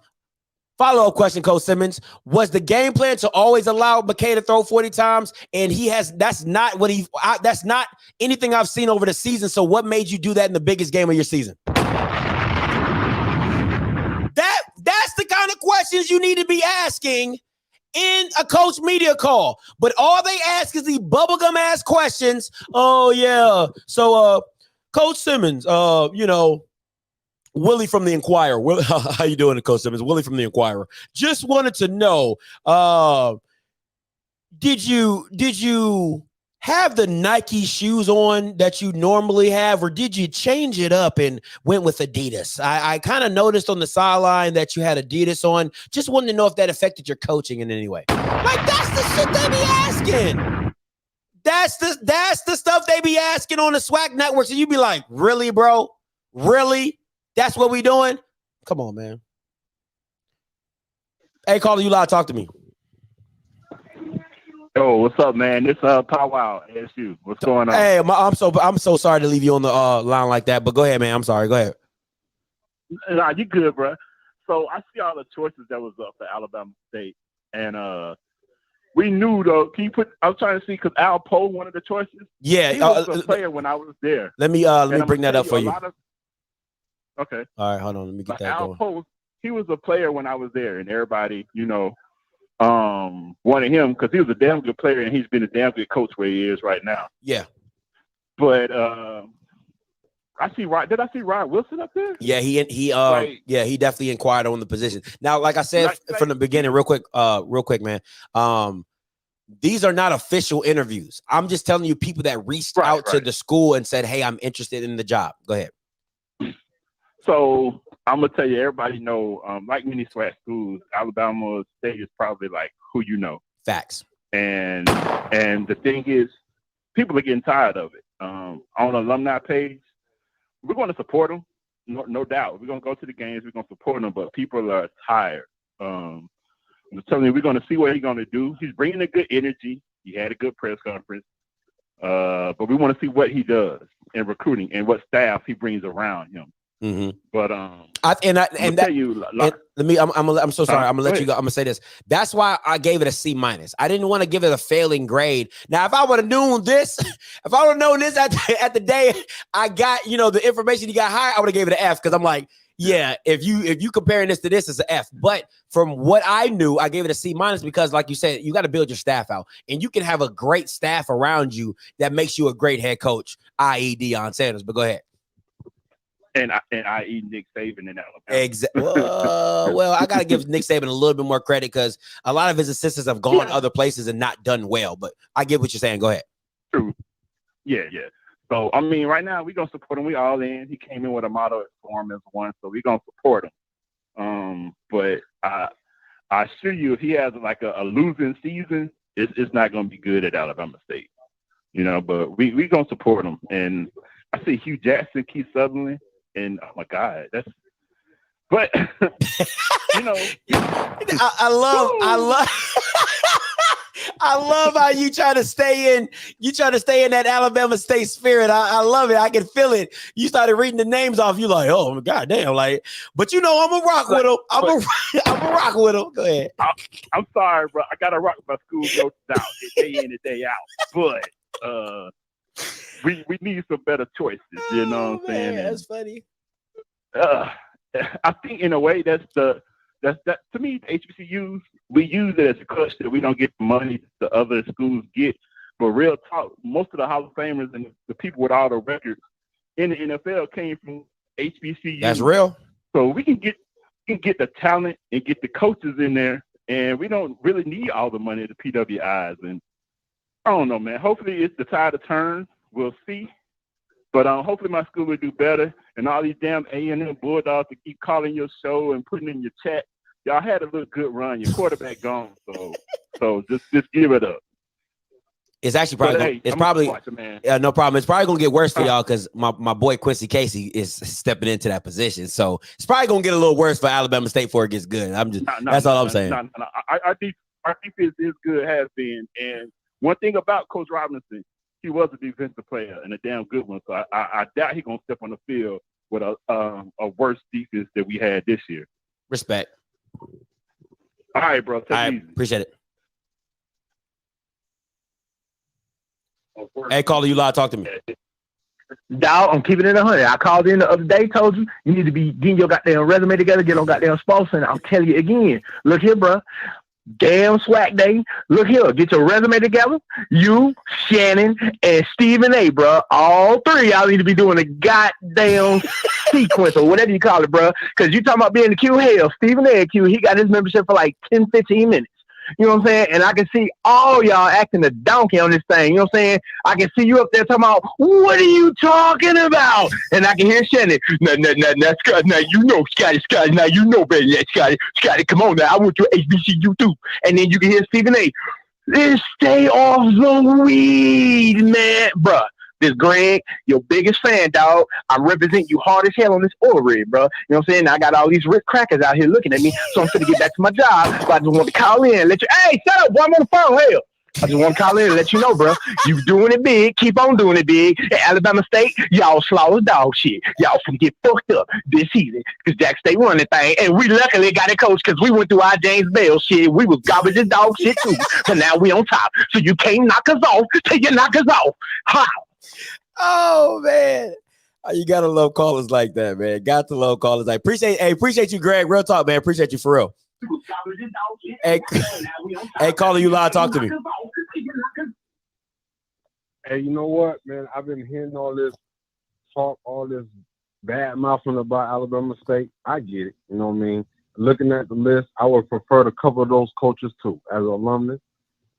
Follow-up question, Coach Simmons. Was the game plan to always allow McKay to throw 40 times? And that's not anything I've seen over the season. So what made you do that in the biggest game of your season? That's the kind of questions you need to be asking in a coach media call. But all they ask is the bubblegum ass questions. Oh, yeah. So, Coach Simmons, Willie from the Inquirer. How you doing, Coach Simmons? Willie from the Inquirer. Just wanted to know, did you have the Nike shoes on that you normally have, or did you change it up and went with Adidas? I kind of noticed on the sideline that you had Adidas on. Just wanted to know if that affected your coaching in any way. Like, that's the shit they be asking. That's the stuff they be asking on the SWAC network. So you be like, really, bro? Really? That's what we doing? Come on, man. Hey, caller, you live. Talk to me. Yo, what's up, man? This Powwow ASU. What's going on? Hey, I'm so sorry to leave you on the line like that, but go ahead, man. I'm sorry. Go ahead. Nah, you good, bro. So I see all the choices that was up for Alabama State, and we knew though. I was trying to see because Al Poe, one of the choices. Yeah, he was a player when I was there. Let me bring that up for you. Okay. All right, hold on. Let me get that Al going. Poe, he was a player when I was there, and everybody, wanted him because he was a damn good player, and he's been a damn good coach where he is right now. Yeah. But I see Did I see Ryan Wilson up there? Yeah, he definitely inquired on the position. Now, like I said from the beginning, real quick, man. These are not official interviews. I'm just telling you people that reached out to the school and said, "Hey, I'm interested in the job." Go ahead. So I'm gonna tell you, everybody know, like many SWAC schools, Alabama State is probably like who you know. Facts. And the thing is, people are getting tired of it. On the alumni page, we're going to support them, no doubt. We're going to go to the games, we're going to support them, but people are tired. I'm telling you, we're going to see what he's going to do. He's bringing a good energy. He had a good press conference, but we want to see what he does in recruiting and what staff he brings around him. Mm-hmm. But I'm so sorry. I'm gonna let you go. I'm gonna say this. That's why I gave it a C-. I didn't want to give it a failing grade. Now, if I would have known this, if I would have known this at the day I got, the information he got hired, I would have gave it an F, because I'm like, yeah, if you comparing this to this, it's an F. But from what I knew, I gave it a C- because, like you said, you got to build your staff out, and you can have a great staff around you that makes you a great head coach, i.e. Deion Sanders. But go ahead. And i.e. Nick Saban in Alabama. Exactly. Well, I gotta give Nick Saban a little bit more credit, because a lot of his assistants have gone other places and not done well. But I get what you're saying. Go ahead. True. Yeah. So I mean, right now we're gonna support him. We all in. He came in with a motto at Form as one, so we're gonna support him. But I assure you, if he has like a losing season, it's not gonna be good at Alabama State. But we gonna support him. And I see Hugh Jackson, Keith Sutherland. And oh my God, but I love how you try to stay in that Alabama State spirit. I love it. I can feel it. You started reading the names off. You like, oh my God, damn. Like, but I'm gonna rock with him. I'm gonna rock with him. Go ahead. I'm sorry, bro. I gotta rock my school notes out day in and day out. But we need some better choices. You know what I'm saying? That's funny. I think in a way that's to me, the HBCUs, we use it as a crutch that we don't get the money the other schools get. But real talk, most of the Hall of Famers and the people with all the records in the NFL came from HBCUs. That's real. So we can get the talent and get the coaches in there, and we don't really need all the money of the PWIs. And I don't know, man. Hopefully it's the tide of turns. We'll see. But hopefully my school will do better. And all these damn A&M Bulldogs to keep calling your show and putting in your chat. Y'all had a little good run. Your quarterback gone. So just give it up. It's actually probably no problem. It's probably gonna get worse for y'all, because my boy Quincy Casey is stepping into that position. So it's probably gonna get a little worse for Alabama State before it gets good. That's all I'm saying. Our defense is good, has been. And one thing about Coach Robinson, he was a defensive player and a damn good one. So I doubt he's going to step on the field with a worse defense that we had this year. Respect. All right, bro. I appreciate it. Hey, caller, you live. Talk to me. Dog, I'm keeping it 100. I called in the other day, told you need to be getting your goddamn resume together, get on goddamn sports center. I'm telling you again. Look here, bro. Damn SWAC day. Look here, get your resume together. You, Shannon, and Stephen A, bro. All three y'all need to be doing a goddamn sequence or whatever you call it, bro. Because you talking about being the Q. Hell, Stephen A. Q, he got his membership for like 10, 15 minutes. You know what I'm saying? And I can see all y'all acting a donkey on this thing. You know what I'm saying? I can see you up there talking about, what are you talking about? And I can hear Shannon. No, Scott. Now you know, Scotty. Now you know better than that, Scotty, come on now. I went to HBCU too. And then you can hear Stephen A. Stay off the weed, man. Bruh. This Greg, your biggest fan, dog. I represent you hard as hell on this oil rig, bro. You know what I'm saying? I got all these Rick crackers out here looking at me, so I'm finna get back to my job. So I just want to call in and let you, hey, shut up, boy, I'm on the phone, hell. I just want to call in and let you know, bro. You doing it big. Keep on doing it big. At Alabama State, y'all slaughter dog shit. Y'all finna get fucked up this season because Jack State won the thing. And we luckily got it coached because we went through our James Bell shit. We was garbage and dog shit too. But now we on top. So you can't knock us off till you knock us off. How? Oh man, you gotta love callers like that, man. Got to love callers. I appreciate you, Greg. Real talk, man. Appreciate you for real. Hey, caller, you live. Talk to me. Hey, you know what, man? I've been hearing all this talk, all this bad mouthing about Alabama State. I get it. You know what I mean? Looking at the list, I would prefer to cover those coaches too, as an alumnus.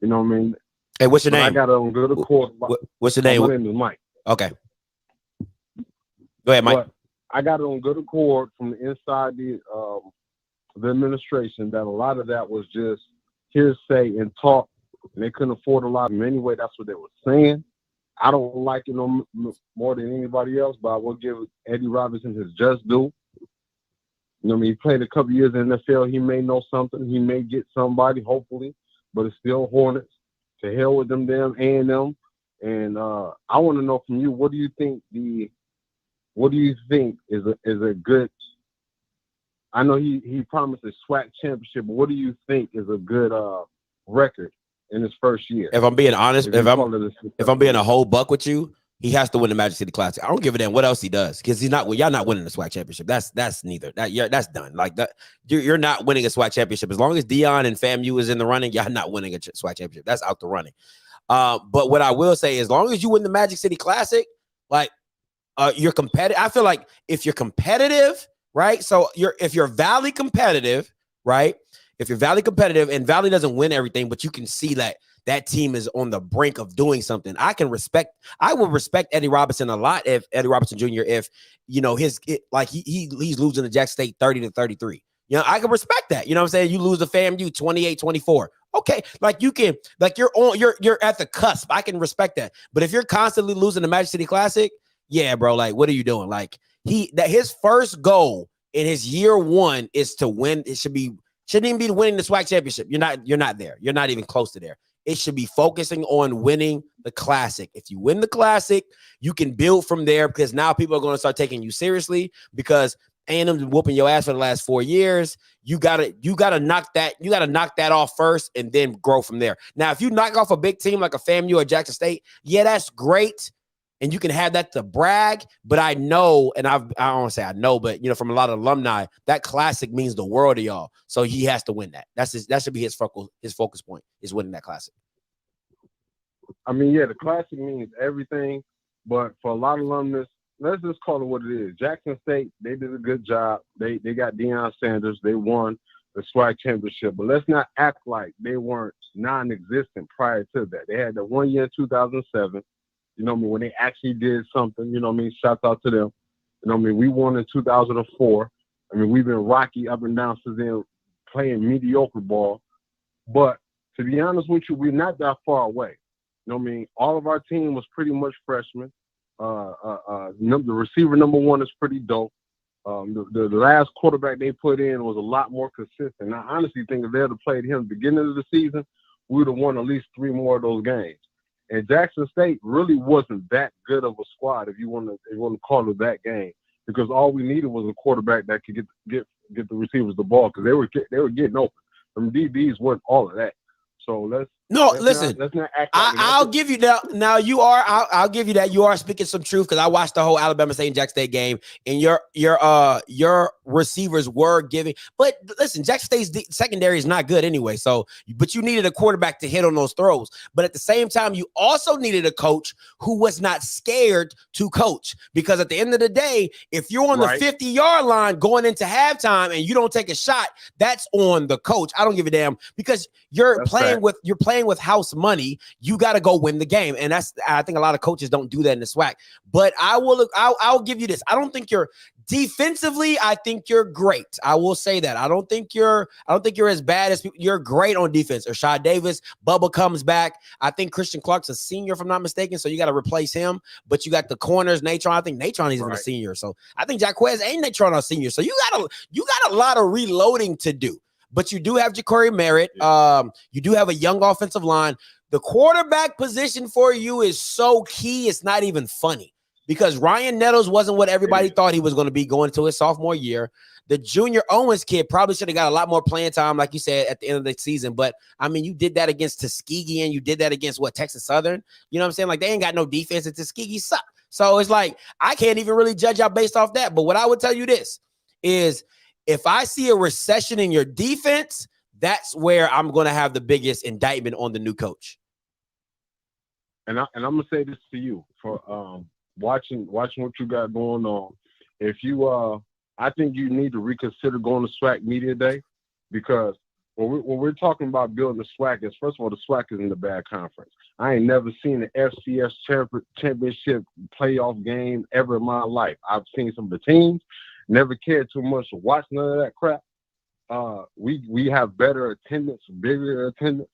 You know what I mean? Hey, what's your name? I got on good accord. What's your name? My name is Mike. Okay. Go ahead, Mike. But I got it on good accord from the inside the administration that a lot of that was just hearsay and talk, and they couldn't afford a lot of them anyway. That's what they were saying. I don't like it no more than anybody else, but I will give Eddie Robinson his just due. You know what I mean? He played a couple years in the NFL. He may know something. He may get somebody, hopefully, but it's still Hornets. To hell with them damn A&M. And I want to know from you, what do you think is a good? I know he promised a SWAC championship, but what do you think is a good record in his first year? If I'm being honest, if I'm being a whole buck with you, he has to win the Magic City Classic. I don't give a damn what else he does because y'all not winning the SWAC championship. That's neither. That's done. Like that, you're not winning a SWAC championship as long as Dion and FAMU is in the running. Y'all not winning a SWAC championship. That's out the running. But what I will say, as long as you win the Magic City Classic, like you're competitive. I feel like if you're competitive, right? So if you're Valley competitive, right? If you're Valley competitive and Valley doesn't win everything, but you can see that team is on the brink of doing something. I will respect Eddie Robinson a lot if Eddie Robinson Jr. if he's losing to Jackson State 30-33. I can respect that. You know what I'm saying? You lose to FAMU 28-24. Okay, like you're at the cusp. I can respect that. But if you're constantly losing the Magic City Classic, yeah, bro, like what are you doing? Like his first goal in his year one is to win. It shouldn't even be winning the SWAC championship. You're not there. You're not even close to there. It should be focusing on winning the Classic. If you win the Classic, you can build from there because now people are going to start taking you seriously because A&M's been whooping your ass for the last 4 years. You gotta knock that off first and then grow from there. Now, if you knock off a big team like a FAMU or Jackson State, yeah, that's great. And you can have that to brag, but I know, and I don't want to say I know, but from a lot of alumni, that Classic means the world to y'all. So he has to win that. That should be his focus point is winning that Classic. I mean, yeah, the Classic means everything, but for a lot of alumnus, let's just call it what it is. Jackson State, they did a good job. They got Deion Sanders. They won the SWAC championship, but let's not act like they weren't non-existent prior to that. They had the 1 year in 2007. When they actually did something, shout out to them. We won in 2004. We've been rocky up and down since then, playing mediocre ball. But to be honest with you, we're not that far away. All of our team was pretty much freshmen. The receiver number one is pretty dope. The last quarterback they put in was a lot more consistent. I honestly think if they had played him at the beginning of the season, we would have won at least 3 more of those games. And Jackson State really wasn't that good of a squad if you want to call it that game, because all we needed was a quarterback that could get the receivers the ball because they were getting open. Them DBs weren't all of that. So let's not act. I'll give you that. Now I'll give you that. You are speaking some truth because I watched the whole Alabama State and Jackson State game, and your receivers were giving. But listen, Jackson State's secondary is not good anyway. So, but you needed a quarterback to hit on those throws. But at the same time, you also needed a coach who was not scared to coach, because at the end of the day, if you're on the 50-yard line going into halftime and you don't take a shot, that's on the coach. I don't give a damn because you're playing with house money. You got to go win the game, and I think a lot of coaches don't do that in the SWAC. But I'll give you this. I don't think you're defensively. I think you're great. I will say that. I don't think you're as bad as people. You're great on defense. Rashad Davis, Bubba comes back. I think Christian Clark's a senior, if I'm not mistaken. So you got to replace him. But you got the corners, Natron. I think Natron is even a senior. So I think Jaquez ain't Natron a senior. So you got a lot of reloading to do. But you do have Ja'Cory Merritt. You do have a young offensive line. The quarterback position for you is so key, it's not even funny. Because Ryan Nettles wasn't what everybody thought he was going to be going into his sophomore year. The Junior Owens kid probably should have got a lot more playing time, like you said, at the end of the season. But, you did that against Tuskegee, and you did that against, Texas Southern? You know what I'm saying? Like, they ain't got no defense, and Tuskegee suck. So it's like, I can't even really judge y'all based off that. But what I would tell you this is, if I see a recession in your defense, that's where I'm going to have the biggest indictment on the new coach. And I'm going to say this to you for watching what you got going on. If you I think you need to reconsider going to SWAC Media Day, because When we're talking about building the SWAC, is first of all, the SWAC is in the bad conference. I ain't never seen an FCS championship playoff game ever in my life. I've seen some of the teams, never cared too much to watch none of that crap. We have better attendance, bigger attendance.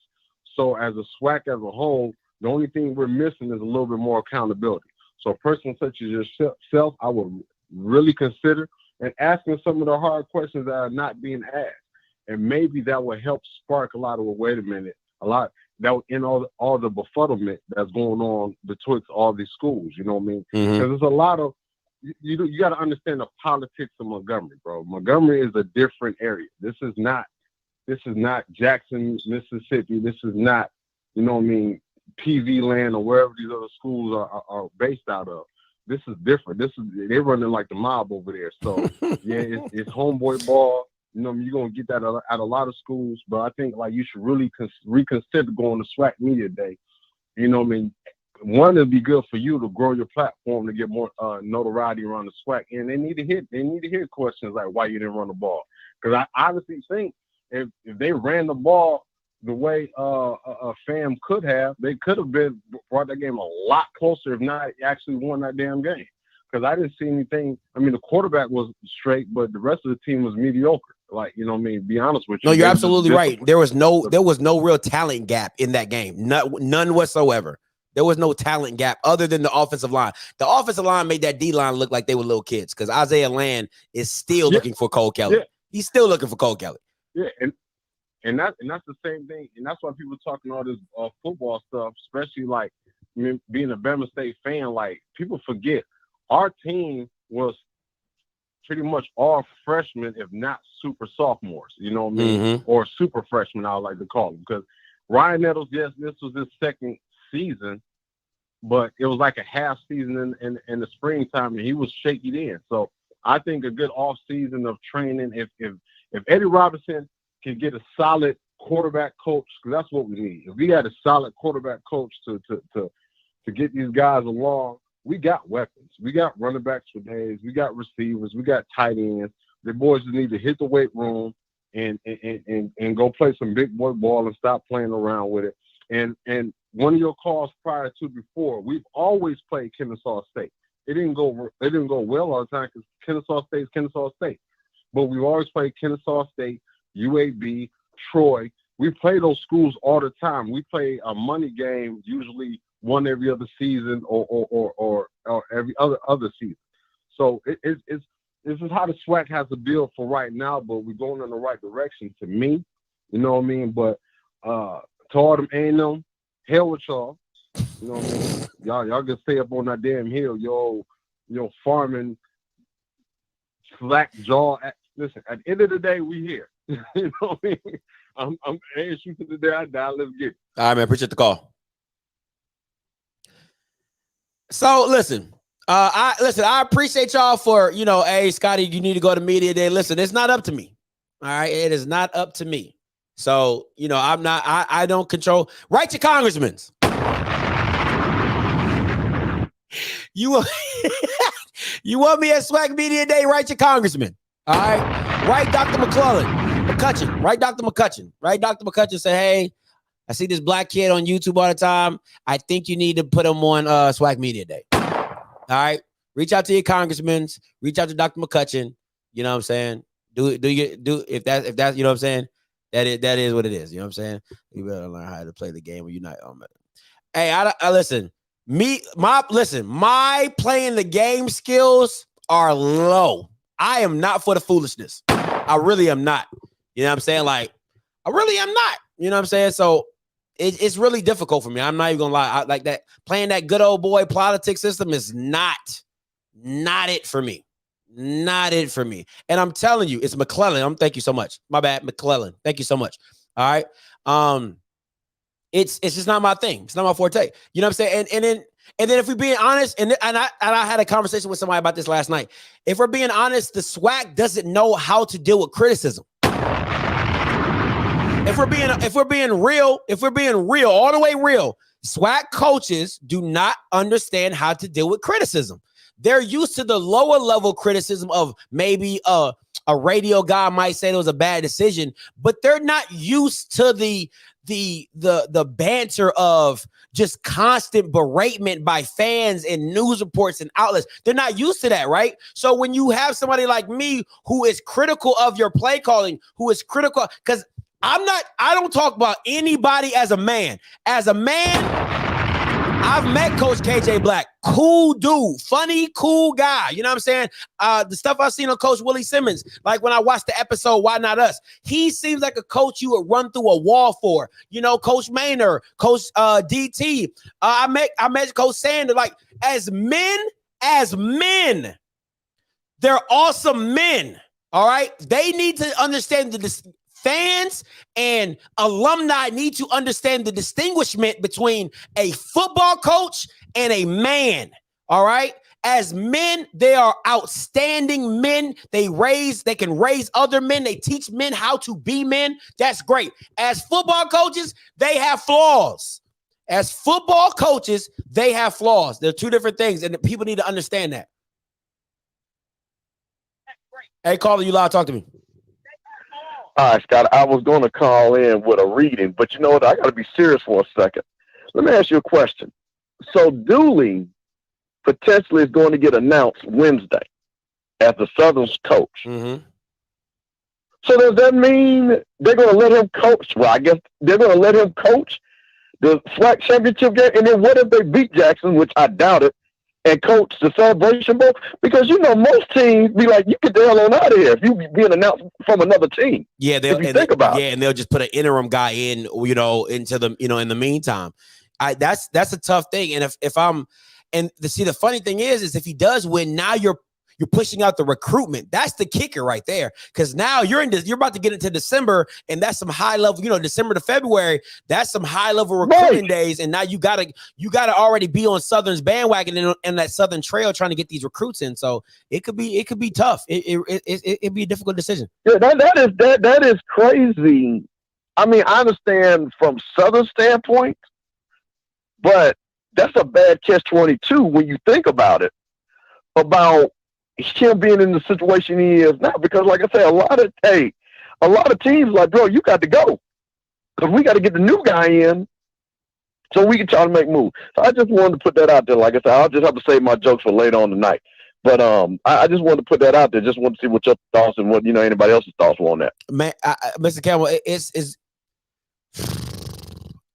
So as a SWAC as a whole, the only thing we're missing is a little bit more accountability. So a person such as yourself, I would really consider and asking some of the hard questions that are not being asked. And maybe that will help spark a lot of, well, wait a minute, a lot that would end all the befuddlement that's going on betwixt all these schools. You know what I mean? Because there's a lot of, you got to understand the politics of Montgomery, bro. Montgomery is a different area. This is not Jackson, Mississippi. This is not, you know what I mean, PV land or wherever these other schools are based out of. This is different. They're running like the mob over there. So yeah, it's homeboy ball. You know, you're gonna get that at a lot of schools, but I think like you should really reconsider going to SWAC Media Day. You know what I mean? One, it'd be good for you to grow your platform to get more notoriety around the SWAC, and they need to hear questions like why you didn't run the ball. Because I honestly think if they ran the ball the way a fam could have, they could have brought that game a lot closer, if not actually won that damn game. Because I didn't see anything. I mean, the quarterback was straight, but the rest of the team was mediocre. Like, you know what I mean? Be honest with you. No, you're absolutely right. There was no real talent gap in that game. None whatsoever. There was no talent gap other than the offensive line. The offensive line made that D-line look like they were little kids because Isaiah Land is still looking for Cole Kelly. Yeah. He's still looking for Cole Kelly. Yeah, and that's the same thing. And that's why people talking all this football stuff, especially like being a Bama State fan. Like, people forget our team was pretty much all freshmen, if not super sophomores, you know what I mean? Or super freshmen, I would like to call them. Because Ryan Nettles, yes, this was his second season, but it was like a half season in the springtime, and he was shaky then. So I think a good off season of training, if Eddie Robinson can get a solid quarterback coach, because that's what we need. If we had a solid quarterback coach to get these guys along, we got weapons. We got running backs for days. We got receivers. We got tight ends. The boys just need to hit the weight room and go play some big boy ball and stop playing around with it. And one of your calls prior to before, we've always played Kennesaw State. It didn't go well all the time because Kennesaw State is Kennesaw State. But we've always played Kennesaw State, UAB, Troy. We play those schools all the time. We play a money game usually one every other season or every other season. So this is how the SWAC has to build for right now, but we're going in the right direction to me. You know what I mean? But to all them A&M, hell with y'all. You know what I mean? Y'all can stay up on that damn hill, yo farming slack jaw. Listen, at the end of the day, we here. You know what I mean? I'm shooting the day I die. Let's get it. All right, man. Appreciate the call. So listen, I appreciate y'all for, hey, Scotty, you need to go to media day. Listen, it's not up to me. All right. It is not up to me. So, I don't control. Write your congressmen. You want me at SWAC Media Day? Write your congressman. All right. Write Dr. McCutcheon. Write Dr. McCutcheon. Write Dr. McCutcheon. Say, hey, I see this black kid on YouTube all the time. I think you need to put him on SWAC Media Day. All right. Reach out to your congressmen. Reach out to Dr. McCutcheon. You know what I'm saying? Do if that's you know what I'm saying? That is what it is. You know what I'm saying? You better learn how to play the game when you're not on it. Hey, I listen. My playing the game skills are low. I am not for the foolishness. I really am not. You know what I'm saying? Like, I really am not. You know what I'm saying? So it's really difficult for me. I'm not even gonna lie. Like that playing that good old boy politics system is not it for me. Not it for me. And I'm telling you, it's McClellan. Thank you so much. My bad, McClellan. Thank you so much. All right. It's just not my thing. It's not my forte. You know what I'm saying? And then if we're being honest, and I had a conversation with somebody about this last night. If we're being honest, the SWAC doesn't know how to deal with criticism. If we're being real, all the way real, SWAC coaches do not understand how to deal with criticism. They're used to the lower level criticism of maybe a radio guy might say it was a bad decision, but they're not used to the banter of just constant beratement by fans and news reports and outlets. They're not used to that, right? So when you have somebody like me who is critical of your play calling, who is critical, because I don't talk about anybody as a man. As a man, I've met Coach KJ Black. Cool dude, funny, cool guy. You know what I'm saying? The stuff I've seen on Coach Willie Simmons, like when I watched the episode Why Not Us, he seems like a coach you would run through a wall for. You know, Coach Maynard, Coach DT. I met Coach Sander. Like, as men, they're awesome men. All right? They need to understand fans and alumni need to understand the distinguishment between a football coach and a man. All right. As men, they are outstanding men. They can raise other men. They teach men how to be men. That's great. As football coaches, they have flaws. As football coaches, they have flaws. They're two different things, and people need to understand that. Hey, caller, you loud. Talk to me. All right, Scott, I was going to call in with a reading, but you know what? I got to be serious for a second. Let me ask you a question. So Dooley potentially is going to get announced Wednesday as the Southern's coach. Mm-hmm. So does that mean they're going to let him coach? Well, I guess they're going to let him coach the SWAC championship game, and then what if they beat Jackson, which I doubt it, and coach the Celebration Bowl? Because, you know, most teams be like, you get the hell on out of here if you being announced from another team. Yeah, and they'll just put an interim guy in, you know, into the, you know, in the meantime. That's a tough thing. And the funny thing is if he does win, now you're pushing out the recruitment. That's the kicker right there. Because now you're about to get into December, and that's some high level, you know, December to February, that's some high level recruiting days. And now you gotta already be on Southern's bandwagon and that Southern trail trying to get these recruits in. So it could be tough. It'd be a difficult decision. Yeah, that is crazy. I mean, I understand from Southern standpoint, but that's a bad catch-22 when you think about it, about him being in the situation he is now. Because like I said, a lot of teams like, bro, you got to go because we got to get the new guy in so we can try to make moves. So I just wanted to put that out there. Like I said, I'll just have to save my jokes for later on tonight. But I just wanted to put that out there. Just want to see what your thoughts and what, you know, anybody else's thoughts were on that. Man, Mr. Campbell,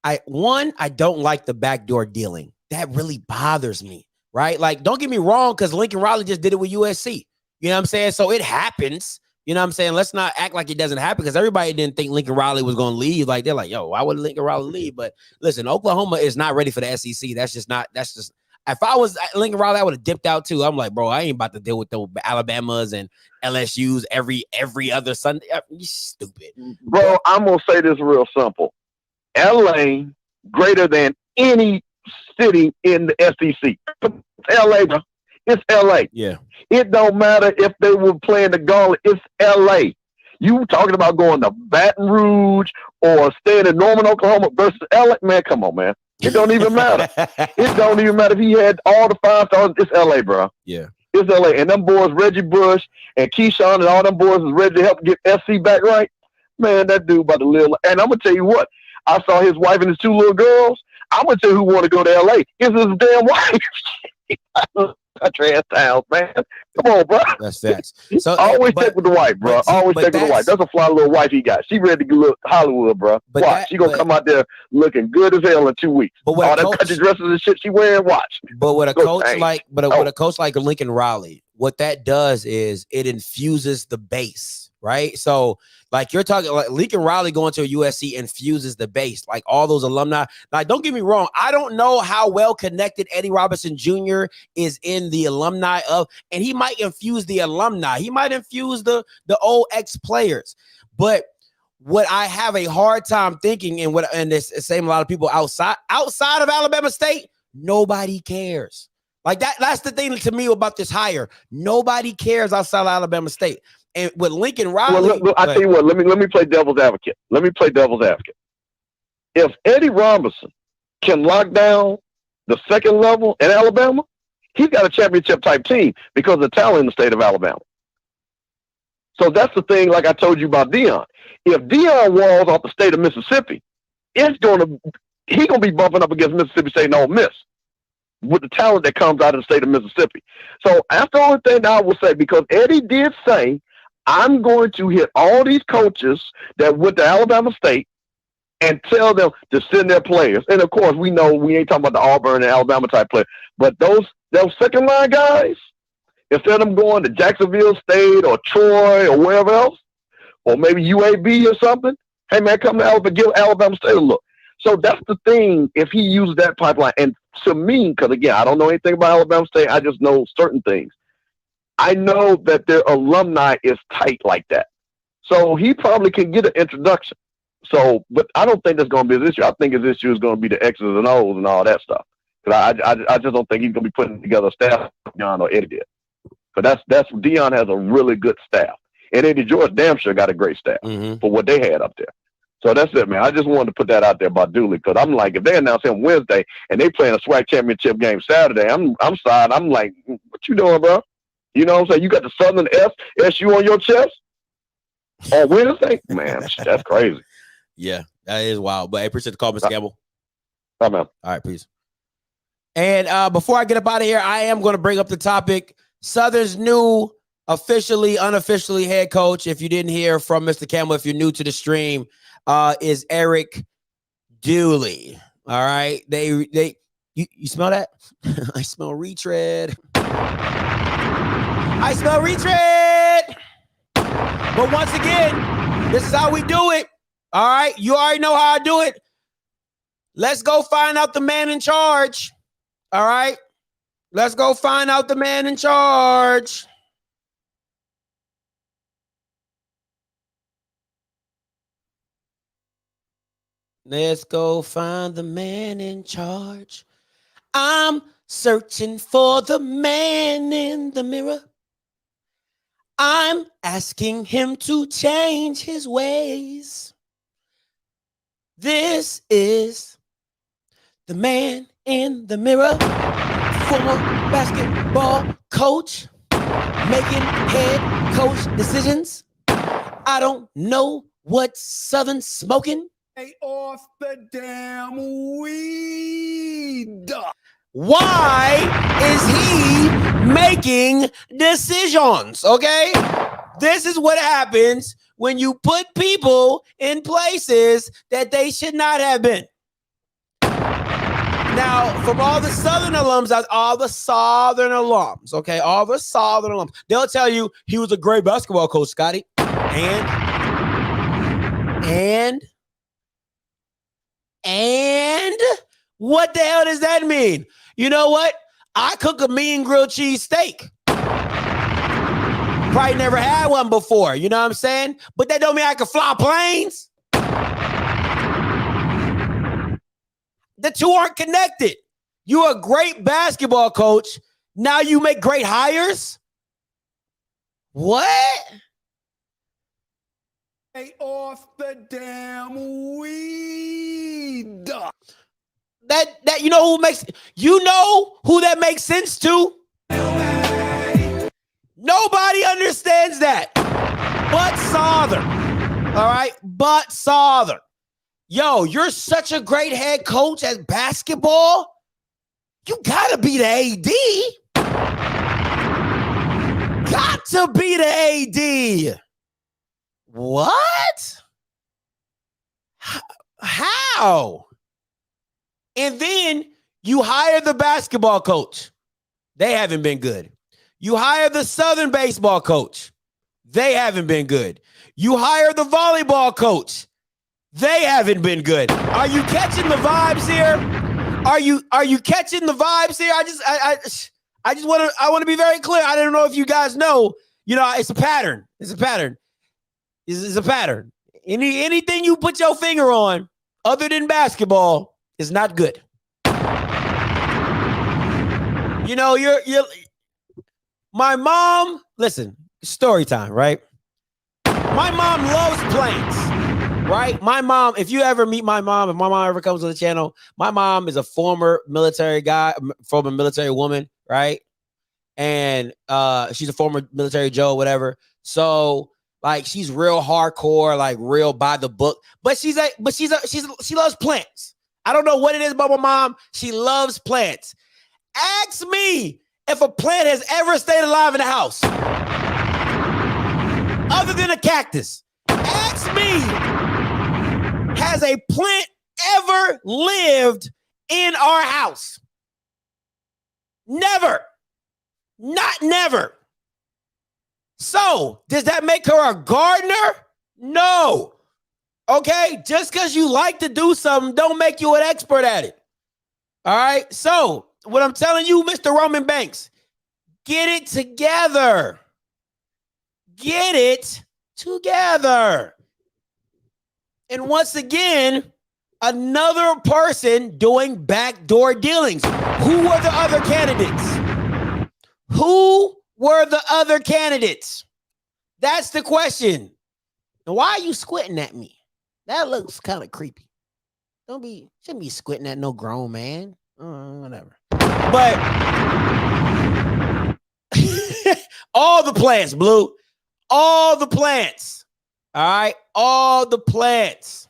I don't like the backdoor dealing. That really bothers me, right? Like, don't get me wrong, because Lincoln Riley just did it with USC. You know what I'm saying? So it happens. You know what I'm saying? Let's not act like it doesn't happen, because everybody didn't think Lincoln Riley was going to leave. Like, they're like, yo, why would Lincoln Riley leave? But listen, Oklahoma is not ready for the SEC. If I was Lincoln Riley, I would have dipped out too. I'm like, bro, I ain't about to deal with the Alabamas and LSUs every other Sunday. You stupid. Bro, I'm going to say this real simple. LA greater than any city in the SEC. It's LA, bro. It's LA. Yeah. It don't matter if they were playing the Gauntlet. It's LA. You talking about going to Baton Rouge or staying in Norman, Oklahoma versus LA? Man, come on, man. It don't even matter. It don't even matter if he had all the 5 stars. It's LA, bro. Yeah. It's LA. And them boys, Reggie Bush and Keyshawn and all them boys is ready to help get SC back right. Man, that dude about to live. And I'm going to tell you what. I saw his wife and his 2 little girls. I'm going to tell you who want to go to LA. It's his damn wife. Country ass towns, man. Come on, bro. That's facts. So always check with the wife, bro. Always check with the wife. That's a fly little wife he got. She ready to look Hollywood, bro. Watch. She gonna come out there looking good as hell in 2 weeks. But all them country dresses and shit she wearing, watch. But with a coach with a coach like Lincoln Riley, what that does is it infuses the base, right? So like you're talking like Lincoln Riley going to a USC infuses the base, like all those alumni. Like, don't get me wrong, I don't know how well connected Eddie Robinson Jr. is in the alumni of, and he might infuse the alumni. He might infuse the old ex-players. But what I have a hard time thinking, and this same a lot of people outside of Alabama State, nobody cares. Like that's the thing to me about this hire. Nobody cares outside of Alabama State. And with Lincoln Riley, well, look, I tell you what. Let me play devil's advocate. If Eddie Robinson can lock down the second level in Alabama, he's got a championship type team because of the talent in the state of Alabama. So that's the thing, like I told you about Dion. If Dion walls off the state of Mississippi, he's gonna be bumping up against Mississippi State and Ole Miss with the talent that comes out of the state of Mississippi. So that's the only thing that I will say, because Eddie did say, I'm going to hit all these coaches that went to Alabama State and tell them to send their players. And of course, we know we ain't talking about the Auburn and Alabama type players, but those second line guys, instead of them going to Jacksonville State or Troy or wherever else, or maybe UAB or something, hey man, come to Alabama, give Alabama State a look. So that's the thing, if he uses that pipeline. And to me, because again, I don't know anything about Alabama State, I just know certain things. I know that their alumni is tight like that. So he probably can get an introduction. So, but I don't think that's going to be his issue. I think his issue is going to be the X's and O's and all that stuff. Because I just don't think he's going to be putting together a staff Dion or Eddie did. But that's Dion has a really good staff. And Eddie George damn sure got a great staff for what they had up there. So that's it, man. I just wanted to put that out there about Dooley, because I'm like, if they announce him Wednesday and they playing a SWAC championship game Saturday, I'm sorry. I'm like, what you doing, bro? You know what I'm saying? You got the Southern SU on your chest on Wednesday? Man, that's crazy. Yeah, that is wild. But I appreciate the call, Mr. Campbell. Bye, man. All right, peace. And before I get up out of here, I am going to bring up the topic. Southern's new officially, unofficially head coach, if you didn't hear from Mr. Campbell, if you're new to the stream, is Eric Dooley. All right. You smell that? I smell retread. I smell retread. But once again, this is how we do it. All right. You already know how I do it. Let's go find out the man in charge. All right. Let's go find out the man in charge. Let's go find the man in charge. I'm searching for the man in the mirror. I'm asking him to change his ways. This is the man in the mirror, former basketball coach, making head coach decisions. I don't know what Southern's smoking. Stay off the damn weed. Why is he making decisions? Okay, this is what happens when you put people in places that they should not have been. Now, from all the Southern alums, okay, all the Southern alums, they'll tell you he was a great basketball coach, Scotty. And what the hell does that mean? You know what? I cook a mean grilled cheese steak. Probably never had one before. You know what I'm saying? But that don't mean I can fly planes. The two aren't connected. You're a great basketball coach. Now you make great hires? What? Stay off the damn weed. That you know who that makes sense to? Nobody understands that. But Southern. All right? But Southern. Yo, you're such a great head coach at basketball. You gotta be the AD. Got to be the AD. What? How? And then you hire the basketball coach. They haven't been good. You hire the Southern baseball coach. They haven't been good. You hire the volleyball coach. They haven't been good. Are you catching the vibes here? Are you catching the vibes here? I want to be very clear. I don't know if you guys know. You know, it's a pattern. It's a pattern. It's a pattern. Anything you put your finger on other than basketball is not good. You know, you're my mom, listen, story time, right? My mom loves planes, right? My mom, if you ever meet my mom, if my mom ever comes to the channel, my mom is a former military guy, former military woman, right? And she's a former military Joe, whatever. So Like she's real hardcore, like real by the book. But she loves plants. I don't know what it is about my mom. She loves plants. Ask me if a plant has ever stayed alive in the house. Other than a cactus. Ask me, has a plant ever lived in our house? Never. Not never. So, does that make her a gardener? No. Okay? Just because you like to do something don't make you an expert at it. All right? So, what I'm telling you, Mr. Roman Banks, get it together. Get it together. And once again, another person doing backdoor dealings. Who were the other candidates? Who were the other candidates? That's the question. And why are you squinting at me? That looks kind of creepy. Shouldn't be squinting at no grown man. Whatever. But all the plants, Blue. All the plants. All right. All the plants.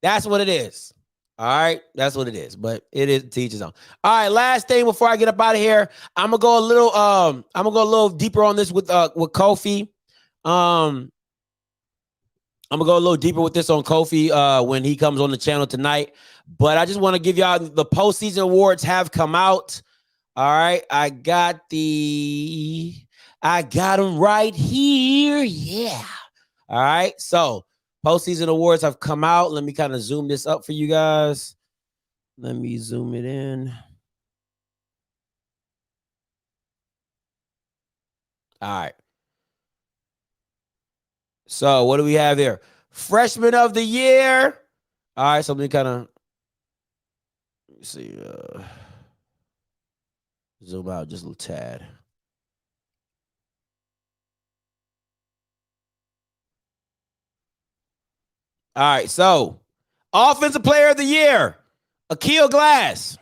That's what it is. All right. That's what it is. But it is teachers on. All right. Last thing before I get up out of here, I'm gonna go a little deeper on this with Kofi. I'm gonna go a little deeper with this on Kofi when he comes on the channel tonight. But I just want to give y'all the postseason awards have come out. All right. I got them right here. Yeah. All right. So postseason awards have come out. Let me kind of zoom this up for you guys. Let me zoom it in. All right. So what do we have here? Freshman of the year. All right. So let me kind of see. Zoom out just a little tad. All right, so offensive player of the year, Akil Glass.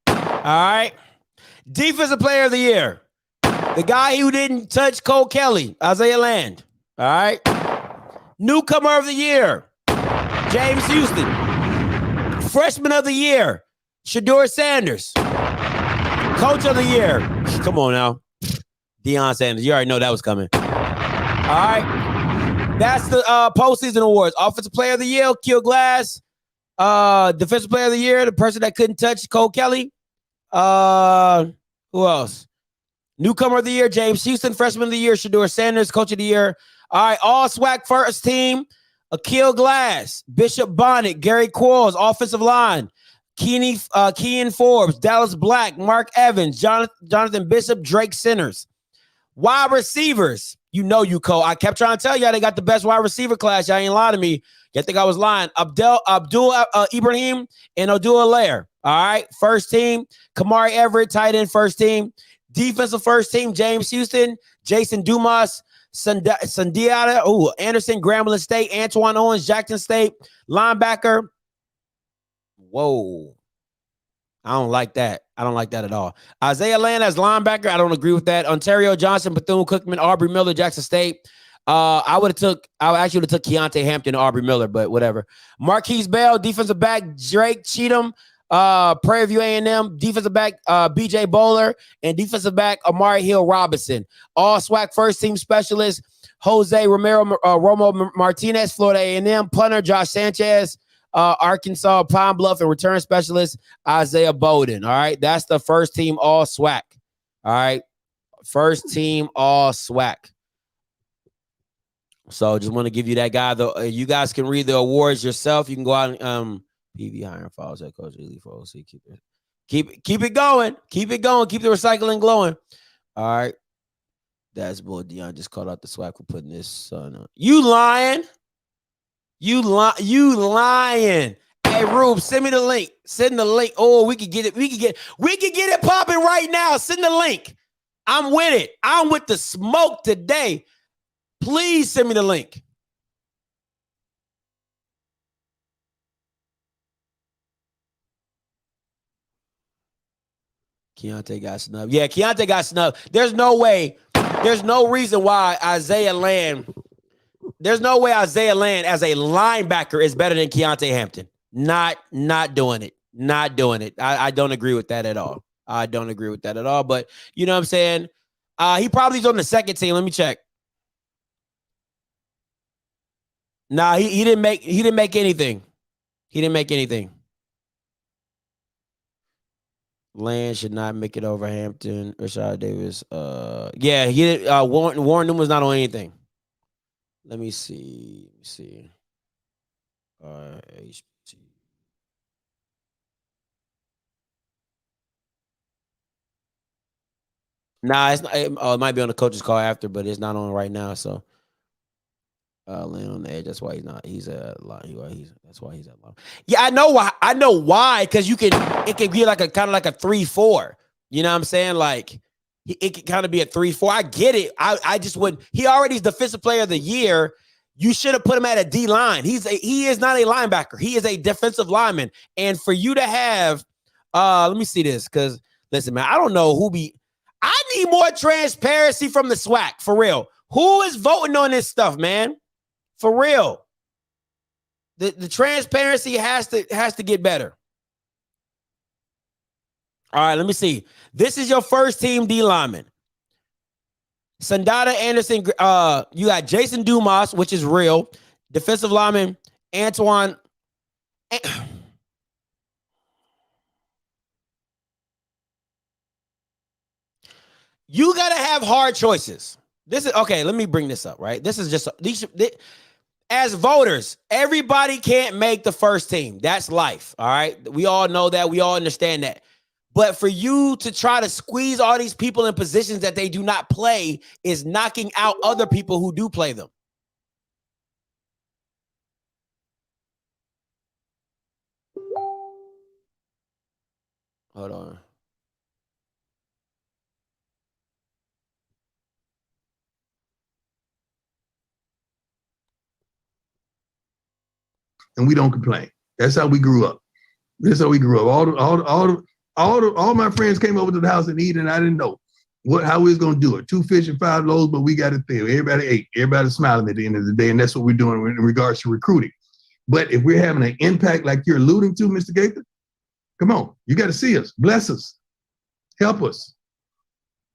All right. Defensive player of the year, the guy who didn't touch Cole Kelly, Isaiah Land. All right. Newcomer of the year, James Houston. Freshman of the year, Shador Sanders. Coach of the year, come on now, Deion Sanders. You already know that was coming. All right. That's the postseason awards. Offensive player of the year, Akil Glass. Defensive player of the year, the person that couldn't touch Cole Kelly. Who else? Newcomer of the year, James Houston. Freshman of the year, Shador Sanders. Coach of the year. All right, all SWAC first team, Akil Glass, Bishop Bonnet, Gary Quarles, offensive line, Kean Forbes, Dallas Black, Mark Evans, Jonathan Bishop, Drake Sinners. Wide receivers, you know you, Cole. I kept trying to tell y'all they got the best wide receiver class. Y'all ain't lying to me. You think I was lying. Abdul Ibrahim and Odua Alaire. All right. First team, Kamari Everett, tight end, first team. Defensive first team, James Houston, Jason Dumas, Sandiata, Anderson, Grambling State, Antoine Owens, Jackson State, linebacker. Whoa. I don't like that. I don't like that at all. Isaiah Land as linebacker. I don't agree with that. Ontario Johnson, Bethune-Cookman, Aubrey Miller, Jackson State. I actually would have took Keontae Hampton, Aubrey Miller, but whatever. Marquise Bell, defensive back, Drake Cheatham, Prairie View A&M, defensive back, BJ Bowler, and defensive back, Amari Hill Robinson. All SWAC first team specialist, Jose Romo Martinez, Florida A&M, punter, Josh Sanchez, Arkansas, Pine Bluff, and return specialist, Isaiah Bowden. All right. That's the first team all SWAC. All right. First team all SWAC. So just want to give you that guy. You guys can read the awards yourself. You can go out and PV hiring files at Coach Ely for OC. Keep it going. Keep it going. Keep the recycling glowing. All right. That's boy Deion just called out the SWAC for putting this son on. You lying. You lying. Hey, Rube, send me the link. Send the link. Oh, we could get it. We could get it popping right now. Send the link. I'm with it. I'm with the smoke today. Please send me the link. Keontae got snubbed. Yeah, Keontae got snubbed. There's no way. There's no reason why Isaiah Land. There's no way Isaiah Land as a linebacker is better than Keontae Hampton. Not doing it. Not doing it. I don't agree with that at all. I don't agree with that at all. But you know what I'm saying? He probably's on the second team. Let me check. Nah, he didn't make anything. He didn't make anything. Land should not make it over Hampton. Rashad Davis. Yeah, he did. Warren Newman's not on anything. Let me see. HBT. Nah, it's not. It might be on the coach's call after, but it's not on right now. So, Land on the edge. That's why he's not. He's at line. That's why he's at line. Yeah, I know why. I know why. Because you can. It can be like a kind of like a 3-4. You know what I'm saying? Like it can kind of be a 3-4. I get it. I just wouldn't. He already is defensive player of the year. You should have put him at a D line. He is not a linebacker. He is a defensive lineman. And for you to have, let me see this. Because listen, man, I don't know who be. I need more transparency from the SWAC, for real. Who is voting on this stuff, man? For real. The transparency has to get better. All right, let me see. This is your first team D lineman. Sandata Anderson, you got Jason Dumas, which is real. Defensive lineman, Antoine. You got to have hard choices. This is okay. Let me bring this up, right? This is just as voters, everybody can't make the first team. That's life. All right. We all know that. We all understand that. But for you to try to squeeze all these people in positions that they do not play is knocking out other people who do play them. Hold on. And we don't complain. That's how we grew up. That's how we grew up. All my friends came over to the house and eat, and I didn't know how we was gonna do it. 2 fish and 5 loaves, but we got it there. Everybody ate. Everybody's smiling at the end of the day, and that's what we're doing in regards to recruiting. But if we're having an impact like you're alluding to, Mr. Gaither, come on, you got to see us, bless us, help us,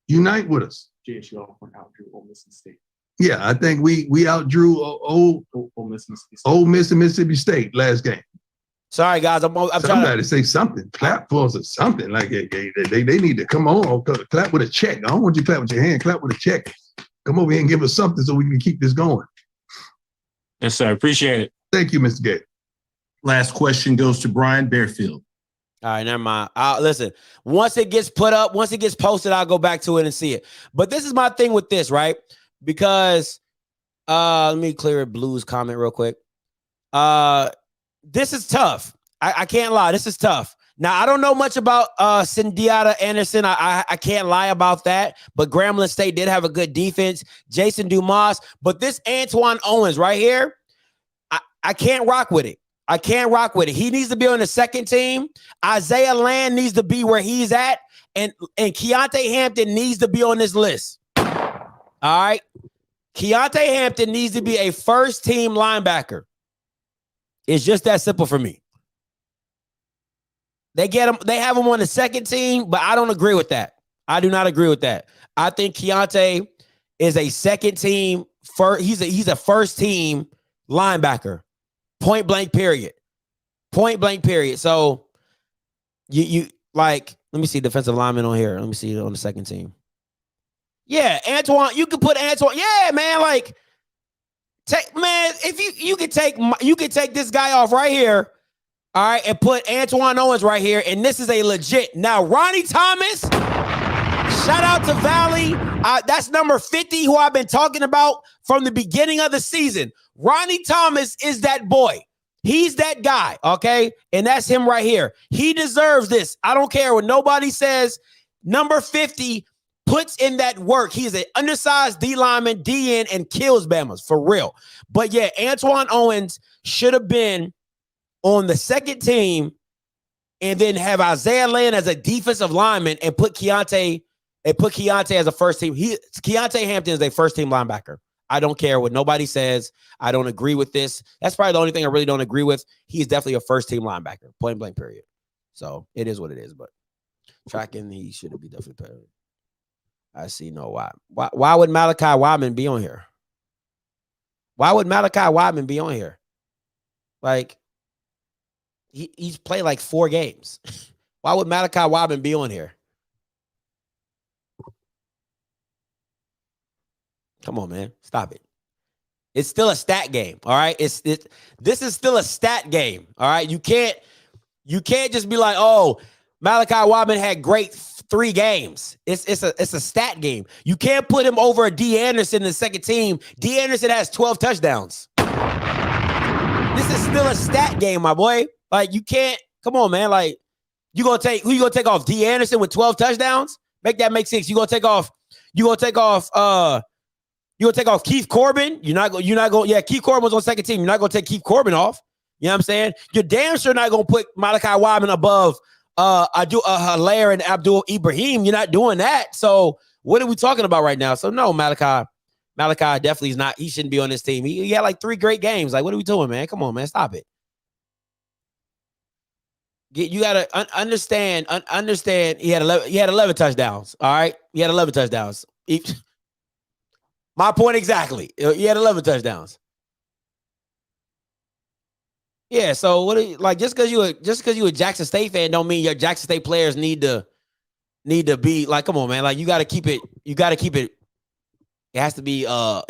unite with us. JSU outdrew Ole Miss and State. Yeah, I think we outdrew Ole Miss and Mississippi State last game. Sorry, guys. I'm trying to say something. Clap for us or something. Like they need to come on. Clap with a check. I don't want you to clap with your hand. Clap with a check. Come over here and give us something so we can keep this going. Yes, sir. Appreciate it. Thank you, Mr. Gate. Last question goes to Brian Bearfield. All right, never mind. Listen, once it gets put up, once it gets posted, I'll go back to it and see it. But this is my thing with this, right? Because let me clear a Blues comment real quick. This is tough. I can't lie. This is tough. Now, I don't know much about Sandata Anderson. I can't lie about that. But Grambling State did have a good defense. Jason Dumas. But this Antoine Owens right here, I can't rock with it. I can't rock with it. He needs to be on the second team. Isaiah Land needs to be where he's at. And Keontae Hampton needs to be on this list. All right. Keontae Hampton needs to be a first team linebacker. It's just that simple for me. They have him on the second team, but I don't agree with that. I do not agree with that. I think Keontae is a second team. He's a first team linebacker. Point blank period. Point blank period. So you like, let me see defensive lineman on here. Let me see it on the second team. Yeah, Antoine, you can put Antoine. Yeah, man, like if you could take this guy off right here, all right, and put Antoine Owens right here, and this is a legit. Now, Ronnie Thomas, shout out to Valley. That's number 50, who I've been talking about from the beginning of the season. Ronnie Thomas is that boy. He's that guy, okay? And that's him right here. He deserves this. I don't care what nobody says. Number 50 puts in that work. He's an undersized D lineman, DN, and kills Bamas, for real. But yeah, Antoine Owens should have been on the second team and then have Isaiah Land as a defensive lineman and put Keontae as a first team. Keontae Hampton is a first team linebacker. I don't care what nobody says. I don't agree with this. That's probably the only thing I really don't agree with. He's definitely a first team linebacker, point blank period. So it is what it is, but tracking, he should be definitely better. I see no why. Why would Malachi Wyman be on here? Why would Malachi Wyman be on here? Like, he's played like 4 games. Why would Malachi Wyman be on here? Come on, man. Stop it. It's still a stat game. All right. This is still a stat game. All right. You can't just be like, oh, Malachi Wyman had great 3 games. It's a stat game. You can't put him over D. Anderson in the second team. D. Anderson has 12 touchdowns. This is still a stat game, my boy. Like, you can't. Come on, man. Like, who you gonna take off? D. Anderson with 12 touchdowns? Make that make sense. You gonna take off Keith Corbin? You're not going. Yeah, Keith Corbin was on second team. You're not going to take Keith Corbin off. You know what I'm saying? You're damn sure not going to put Malachi Wyman above Hilaire and Abdul Ibrahim. You're not doing that. So what are we talking about right now? So no, Malachi definitely is not. He shouldn't be on this team. He had like 3 great games. Like, what are we doing, man? Come on, man. Stop it. You gotta understand. He had 11 touchdowns. All right, he had 11 touchdowns. My point exactly. He had 11 touchdowns. Yeah. So what? Like, just because you a Jackson State fan, don't mean your Jackson State players need to be like. Come on, man. Like, you got to keep it. It has to be a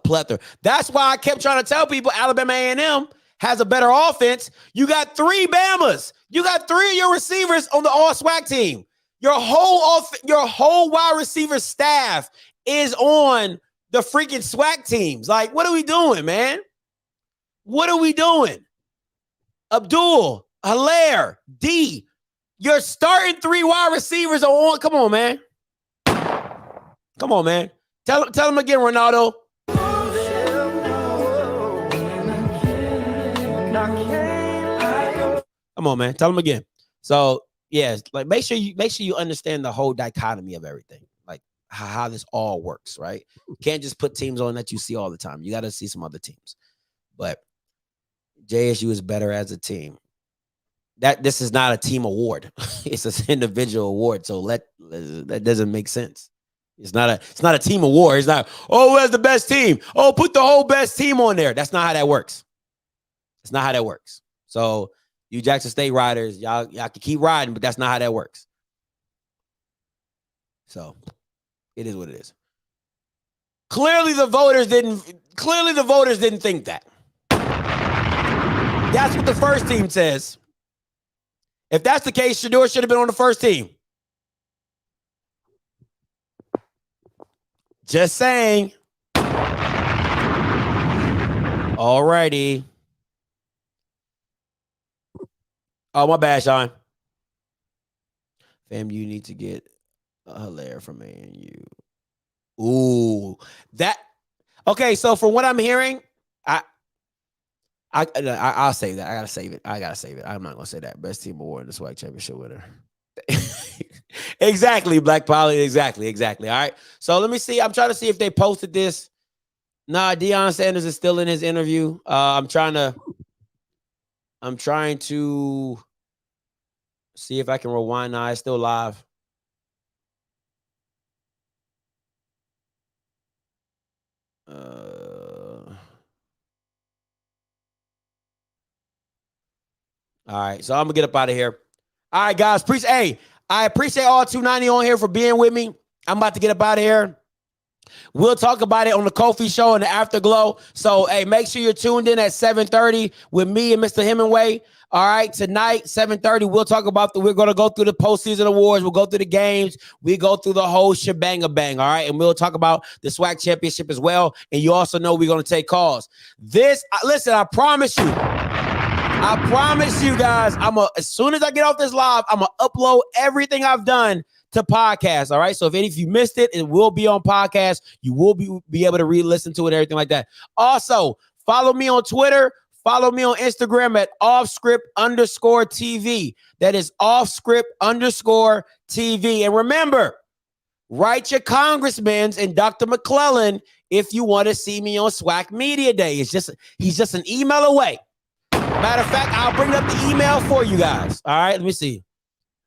plethora. That's why I kept trying to tell people Alabama A&M has a better offense. You got 3 Bamas. You got 3 of your receivers on the all SWAC team. Your whole wide receiver staff is on the freaking SWAC teams. Like, what are we doing, man? What are we doing? Abdul, Hilaire, D. Your starting 3 wide receivers are on. Come on, man. Come on, man. Tell him again, Ronaldo. Come on, man. Tell him again. So, yeah, like, make sure you understand the whole dichotomy of everything. Like, how this all works, right? You can't just put teams on that you see all the time. You got to see some other teams. But JSU is better as a team. This is not a team award. It's an individual award. So that doesn't make sense. It's not a team award. It's not, oh, who has the best team? Oh, put the whole best team on there. That's not how that works. It's not how that works. So you Jackson State riders, y'all can keep riding, but that's not how that works. So it is what it is. Clearly the voters didn't think that. That's what the first team says. If that's the case, Shedeur should have been on the first team. Just saying. All righty. Oh, my bad, Sean. Fam, you need to get a Hilaire from ANU. Ooh, that. Okay, so from what I'm hearing, I'll save that. I gotta save it. I'm not gonna say that. Best team award in the SWAC championship winner. Exactly, Black Poly. Exactly. All right. So let me see. I'm trying to see if they posted this. Nah, Deion Sanders is still in his interview. I'm trying to see if I can rewind. Nah, it's still live. All right, so I'm gonna get up out of here. All right, guys. I appreciate all 290 on here for being with me. I'm about to get up out of here. We'll talk about it on the Kofi Show and the Afterglow. So, hey, make sure you're tuned in at 7:30 with me and Mr. Hemingway. All right, tonight, 7:30, we're going to go through the postseason awards. We'll go through the games. We go through the whole shebang-a-bang, all right? And we'll talk about the SWAC championship as well. And you also know we're going to take calls. Listen, I promise you guys, as soon as I get off this live, I'm going to upload everything I've done to podcast. All right. So if you missed it, it will be on podcast. You will be able to re-listen to it and everything like that. Also, follow me on Twitter. Follow me on Instagram at offscript_TV. That is offscript_TV. And remember, write your congressmen and Dr. McClellan if you want to see me on SWAC Media Day. He's just an email away. Matter of fact, I'll bring up the email for you guys. All right, let me see.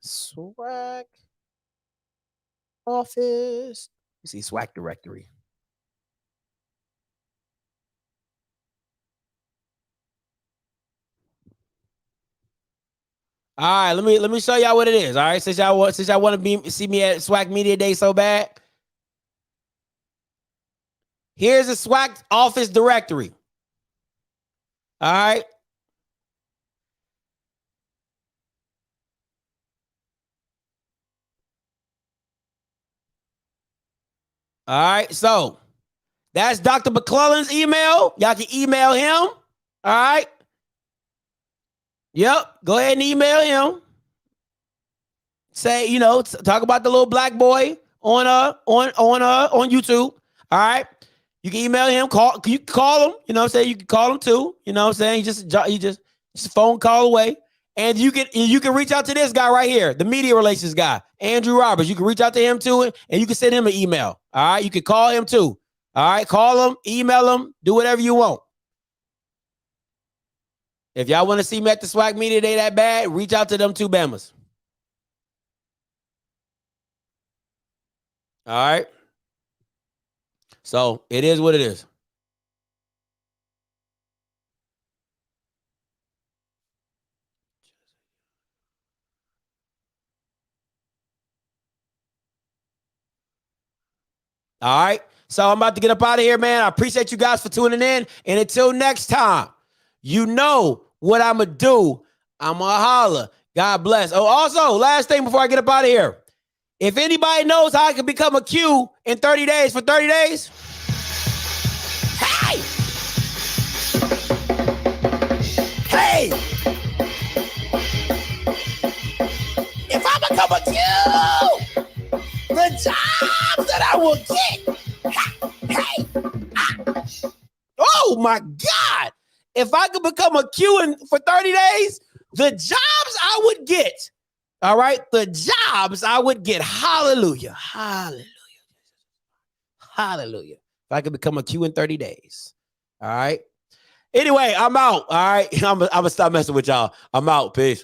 SWAC office. Let me see, SWAC directory. All right, let me show y'all what it is. All right, since y'all want to see me at SWAC Media Day so bad, here's a SWAC office directory. All right. All right, so that's Dr. McClellan's email. Y'all can email him. All right. Yep. Go ahead and email him. Say, talk about the little black boy on YouTube. All right. You can email him. You can call him. You know what I'm saying? You can call him too. You know what I'm saying? Just a phone call away. And you can reach out to this guy right here, the media relations guy, Andrew Roberts. You can reach out to him too, and you can send him an email. All right. You can call him too. All right. Call him, email him, do whatever you want. If y'all want to see me at the SWAC Media Day that bad, reach out to them two Bamas. All right. So it is what it is. All right. So I'm about to get up out of here, man. I appreciate you guys for tuning in. And until next time, you know what I'm going to do. I'm going to holler. God bless. Oh, also, last thing before I get up out of here. If anybody knows how I can become a Q in 30 days for 30 days, hey! If I become a Q, the jobs that I will get. Oh my God. If I could become a Q for 30 days, the jobs I would get. All right. The jobs I would get. Hallelujah. Hallelujah. Hallelujah. If I could become a Q in 30 days. All right. Anyway, I'm out. All right. I'm going to stop messing with y'all. I'm out. Peace.